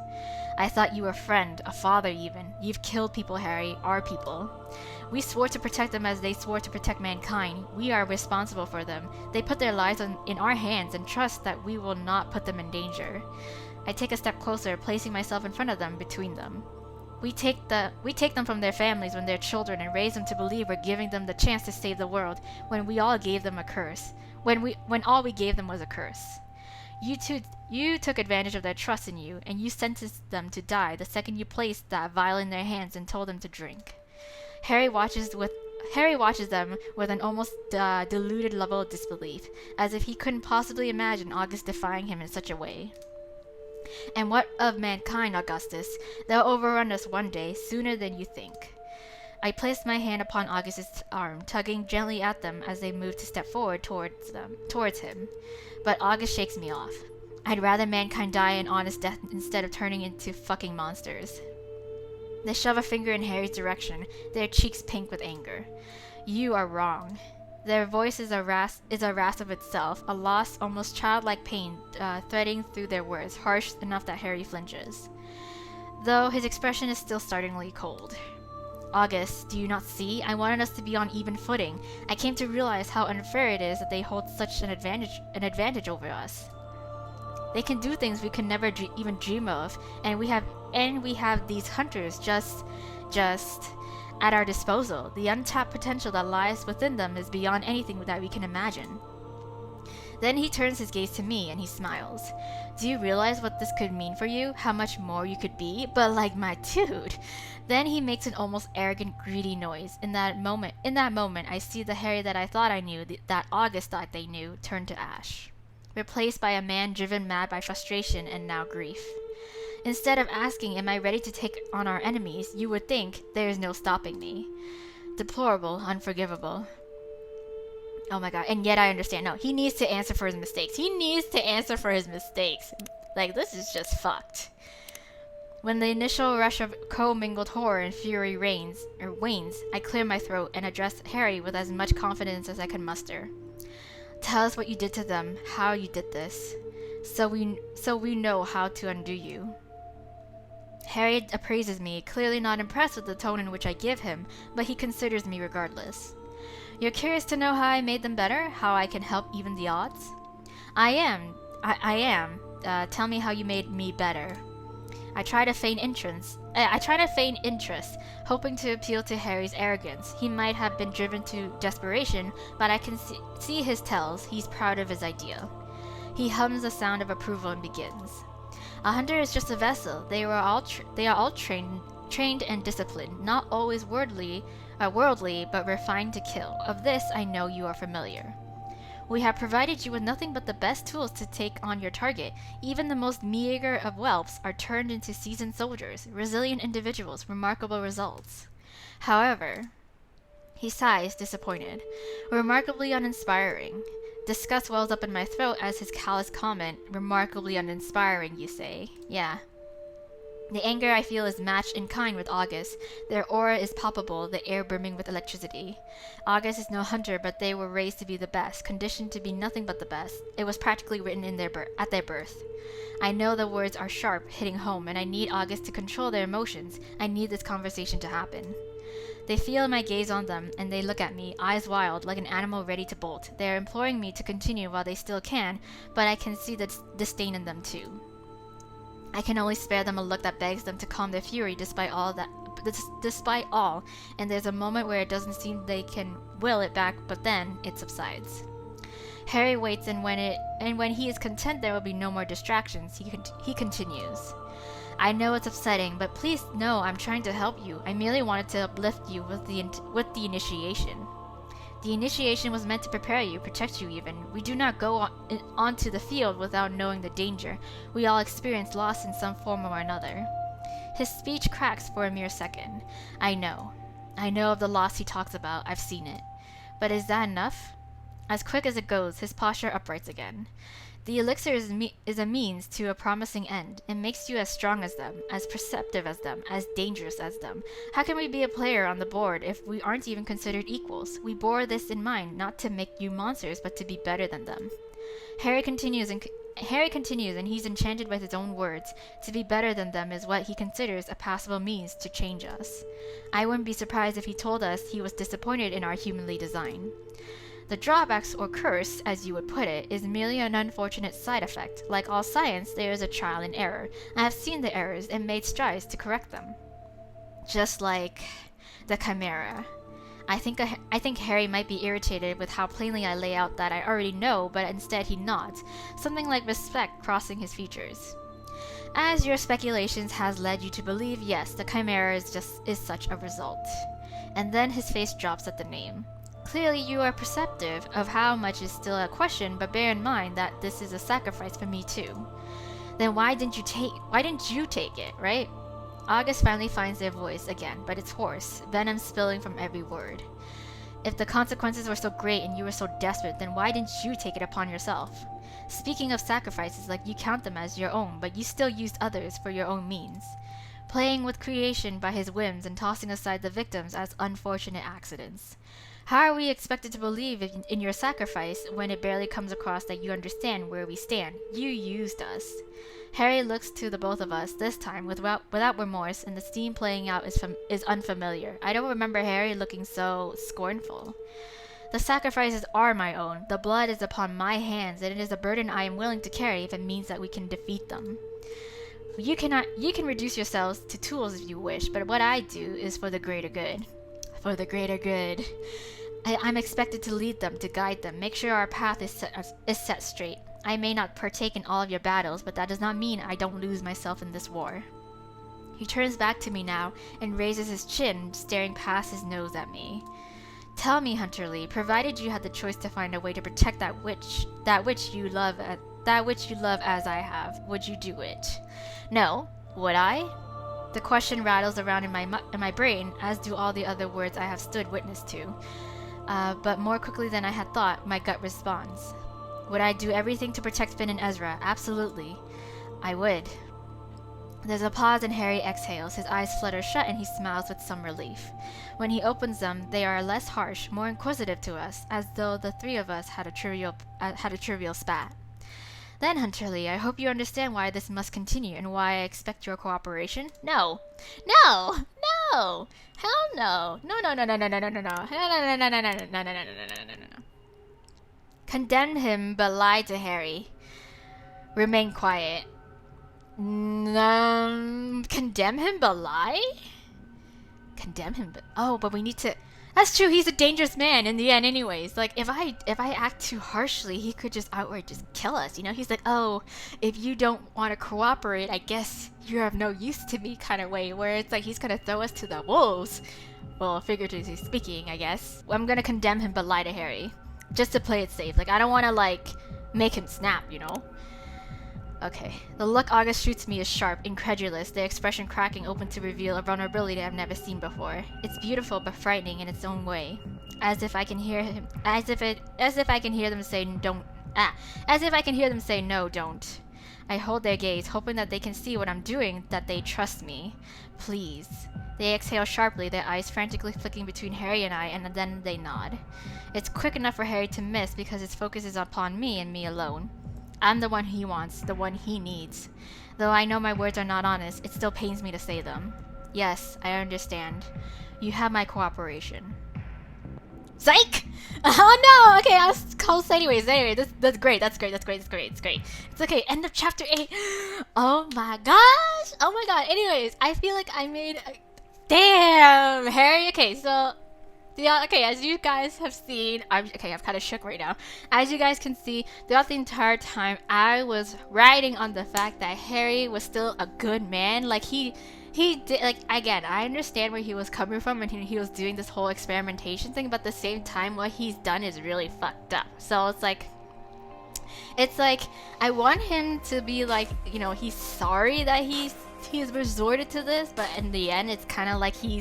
[SPEAKER 1] I thought you were a friend, a father even. You've killed people, Harry, our people. We swore to protect them as they swore to protect mankind. We are responsible for them. They put their lives in our hands and trust that we will not put them in danger. I take a step closer, placing myself in front of them, between them. We take them from their families when they're children and raise them to believe we're giving them the chance to save the world when we all gave them a curse. When all we gave them was a curse. You took advantage of their trust in you, and you sentenced them to die the second you placed that vial in their hands and told them to drink. Harry watches them with an almost deluded level of disbelief, as if he couldn't possibly imagine August defying him in such a way. And what of mankind, Augustus? They'll overrun us one day, sooner than you think. I placed my hand upon Augustus' arm, tugging gently at them as they moved to step forward towards him. But August shakes me off. I'd rather mankind die an honest death instead of turning into fucking monsters. They shove a finger in Harry's direction, their cheeks pink with anger. You are wrong. Their voice is a rasp of itself, a lost, almost childlike pain threading through their words, harsh enough that Harry flinches. Though his expression is still startlingly cold. August, do you not see? I wanted us to be on even footing. I came to realize how unfair it is that they hold such an advantage over us. They can do things we could never even dream of, and we have these hunters just at our disposal. The untapped potential that lies within them is beyond anything that we can imagine. Then he turns his gaze to me and he smiles. Do you realize what this could mean for you? How much more you could be? But like my dude. Then he makes an almost arrogant, greedy noise. In that moment, I see the Harry that I thought I knew, that August thought they knew, turn to ash, replaced by a man driven mad by frustration and now grief. Instead of asking, am I ready to take on our enemies, you would think, there is no stopping me. Deplorable, unforgivable. Oh my god, and yet I understand. No, he needs to answer for his mistakes. Like, this is just fucked. When the initial rush of co-mingled horror and fury wanes, I clear my throat and address Harry with as much confidence as I can muster. Tell us what you did to them, how you did this, so we know how to undo you. Harry appraises me, clearly not impressed with the tone in which I give him, but he considers me regardless. You're curious to know how I made them better? How I can help even the odds? I am. Tell me how you made me better. I try to feign interest, hoping to appeal to Harry's arrogance. He might have been driven to desperation, but I can see his tells. He's proud of his idea. He hums a sound of approval and begins. A hunter is just a vessel. They are all trained and disciplined, not always worldly, but refined to kill. Of this I know you are familiar. We have provided you with nothing but the best tools to take on your target. Even the most meager of whelps are turned into seasoned soldiers, resilient individuals, remarkable results. However, He sighs, disappointed. Remarkably uninspiring. Disgust wells up in my throat as his callous comment, remarkably uninspiring, you say. Yeah. The anger I feel is matched in kind with August. Their aura is palpable, the air brimming with electricity. August is no hunter, but they were raised to be the best, conditioned to be nothing but the best. It was practically written in at their birth. I know the words are sharp, hitting home, and I need August to control their emotions. I need this conversation to happen. They feel my gaze on them, and they look at me, eyes wild, like an animal ready to bolt. They are imploring me to continue while they still can, but I can see the disdain in them too. I can only spare them a look that begs them to calm their fury despite all, and there's a moment where it doesn't seem they can will it back, but then it subsides. Harry waits, and when he is content there will be no more distractions, he continues. I know it's upsetting, but please know I'm trying to help you. I merely wanted to uplift you with the initiation. The initiation was meant to prepare you, protect you even. We do not go onto the field without knowing the danger. We all experience loss in some form or another. His speech cracks for a mere second. I know. I know of the loss he talks about. I've seen it. But is that enough? As quick as it goes, his posture uprights again. The elixir is a means to a promising end. It makes you as strong as them, as perceptive as them, as dangerous as them. How can we be a player on the board if we aren't even considered equals? We bore this in mind, not to make you monsters, but to be better than them. Harry continues, and he's enchanted with his own words. To be better than them is what he considers a passable means to change us. I wouldn't be surprised if he told us he was disappointed in our humanly design. The drawbacks, or curse, as you would put it, is merely an unfortunate side effect. Like all science, there is a trial and error. I have seen the errors and made strides to correct them. Just like the Chimera. I think Harry might be irritated with how plainly I lay out that I already know, but instead he nods, something like respect crossing his features. As your speculations has led you to believe, yes, the Chimera is such a result. And then his face drops at the name. Clearly you are perceptive of how much is still a question, but bear in mind that this is a sacrifice for me too. Then why didn't you take it, right? August finally finds their voice again, but it's hoarse, venom spilling from every word. If the consequences were so great and you were so desperate, then why didn't you take it upon yourself? Speaking of sacrifices, like you count them as your own, but you still used others for your own means. Playing with creation by his whims and tossing aside the victims as unfortunate accidents. How are we expected to believe in your sacrifice when it barely comes across that you understand where we stand? You used us. Harry looks to the both of us, this time without remorse, and the steam playing out is unfamiliar. I don't remember Harry looking so scornful. The sacrifices are my own. The blood is upon my hands, and it is a burden I am willing to carry if it means that we can defeat them. You can reduce yourselves to tools if you wish, but what I do is for the greater good. For the greater good. I'm expected to lead them, to guide them, make sure our path is set straight. I may not partake in all of your battles, but that does not mean I don't lose myself in this war. He turns back to me now and raises his chin, staring past his nose at me. Tell me, Hunter Lee, provided you had the choice to find a way to protect that which you love as I have, would you do it? No. Would I? The question rattles around in my brain, as do all the other words I have stood witness to. But more quickly than I had thought, my gut responds. Would I do everything to protect Finn and Ezra? Absolutely. I would. There's a pause and Harry exhales. His eyes flutter shut and he smiles with some relief. When he opens them, they are less harsh, more inquisitive to us, as though the three of us had a trivial spat. Then, Hunter Lee, I hope you understand why this must continue and why I expect your cooperation. No! No! No! Hell no! No, no, no, no, no, no, no, no, no. No, no, no, no, no, no, no, no, no, no, no, no, no. Condemn him, but lie to Harry. Remain quiet. Condemn him, but lie? Condemn him, but... Oh, but we need to... That's true, he's a dangerous man in the end anyways. Like, if I act too harshly, he could just outright just kill us, you know? He's like, oh, if you don't want to cooperate, I guess you're of no use to me kind of way, where it's like he's gonna throw us to the wolves. Well, figuratively speaking, I guess. I'm gonna condemn him but lie to Harry. Just to play it safe. Like, I don't want to, like, make him snap, you know? Okay. The look August shoots me is sharp, incredulous, the expression cracking open to reveal a vulnerability I've never seen before. It's beautiful but frightening in its own way. As if I can hear him, as if I can hear them say don't, as if I can hear them say no, don't. I hold their gaze, hoping that they can see what I'm doing, that they trust me. Please. They exhale sharply, their eyes frantically flicking between Harry and I, and then they nod. It's quick enough for Harry to miss because his focus is upon me and me alone. I'm the one he wants, the one he needs. Though I know my words are not honest, it still pains me to say them. Yes, I understand. You have my cooperation. Psych! Oh no! Okay, I was close anyways. Anyway, that's great. That's great. It's okay. End of chapter 8. Oh my gosh! Oh my god. Anyways, I feel like I made damn, Harry. Okay, so yeah, okay, as you guys have seen, I'm kind of shook right now. As you guys can see, throughout the entire time, I was riding on the fact that Harry was still a good man. Like he did, like, again, I understand where he was coming from and he was doing this whole experimentation thing, but at the same time, what he's done is really fucked up. So it's like I want him to be like, you know, he's sorry that he's resorted to this, but in the end it's kind of like he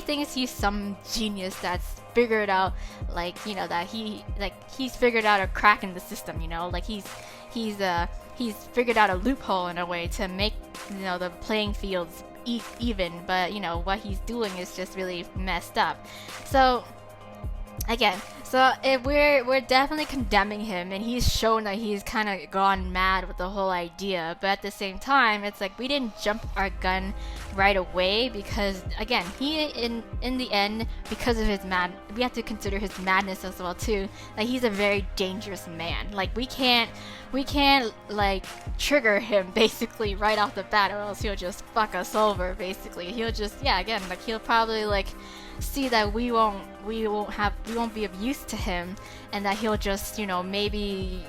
[SPEAKER 1] thinks he's some genius that's figured out, like, you know, that he's figured out a crack in the system, you know, like he's figured out a loophole in a way to make, you know, the playing fields even, but you know what he's doing is just really messed up. So again, we're definitely condemning him, and he's shown that he's kind of gone mad with the whole idea. But at the same time, it's like we didn't jump our gun right away because, again, he in the end, because of his we have to consider his madness as well too. Like, he's a very dangerous man. Like, we can't like trigger him basically right off the bat, or else he'll just fuck us over. Basically, he'll just like he'll probably like see that we won't be of use to him, and that he'll just, you know, maybe,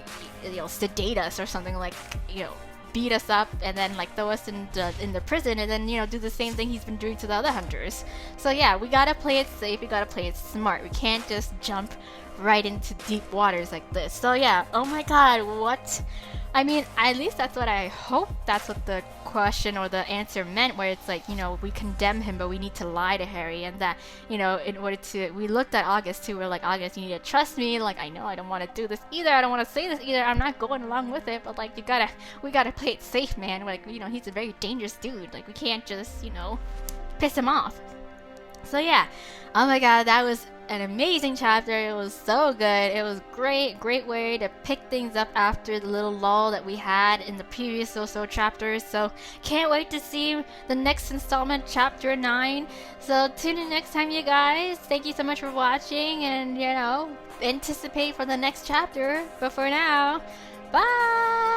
[SPEAKER 1] you know, sedate us or something, like, you know, beat us up and then like throw us in the prison, and then, you know, do the same thing he's been doing to the other hunters. So yeah, we gotta play it safe, we gotta play it smart. We can't just jump right into deep waters like this. So yeah, oh my god, what? I mean, at least that's what I hope. That's what the question or the answer meant, where it's like, you know, we condemn him, but we need to lie to Harry, and that, you know, in order to, we looked at August too, we're like, August, you need to trust me. Like, I know I don't want to do this either, I don't want to say this either, I'm not going along with it, but like, we gotta play it safe, man. Like, you know, he's a very dangerous dude. Like, we can't just, you know, piss him off. So yeah, oh my god, that was an amazing chapter. It was so good. It was great way to pick things up after the little lull that we had in the previous so chapters. So can't wait to see the next installment, chapter 9. So tune in next time, you guys. Thank you so much for watching, and, you know, anticipate for the next chapter. But for now, bye.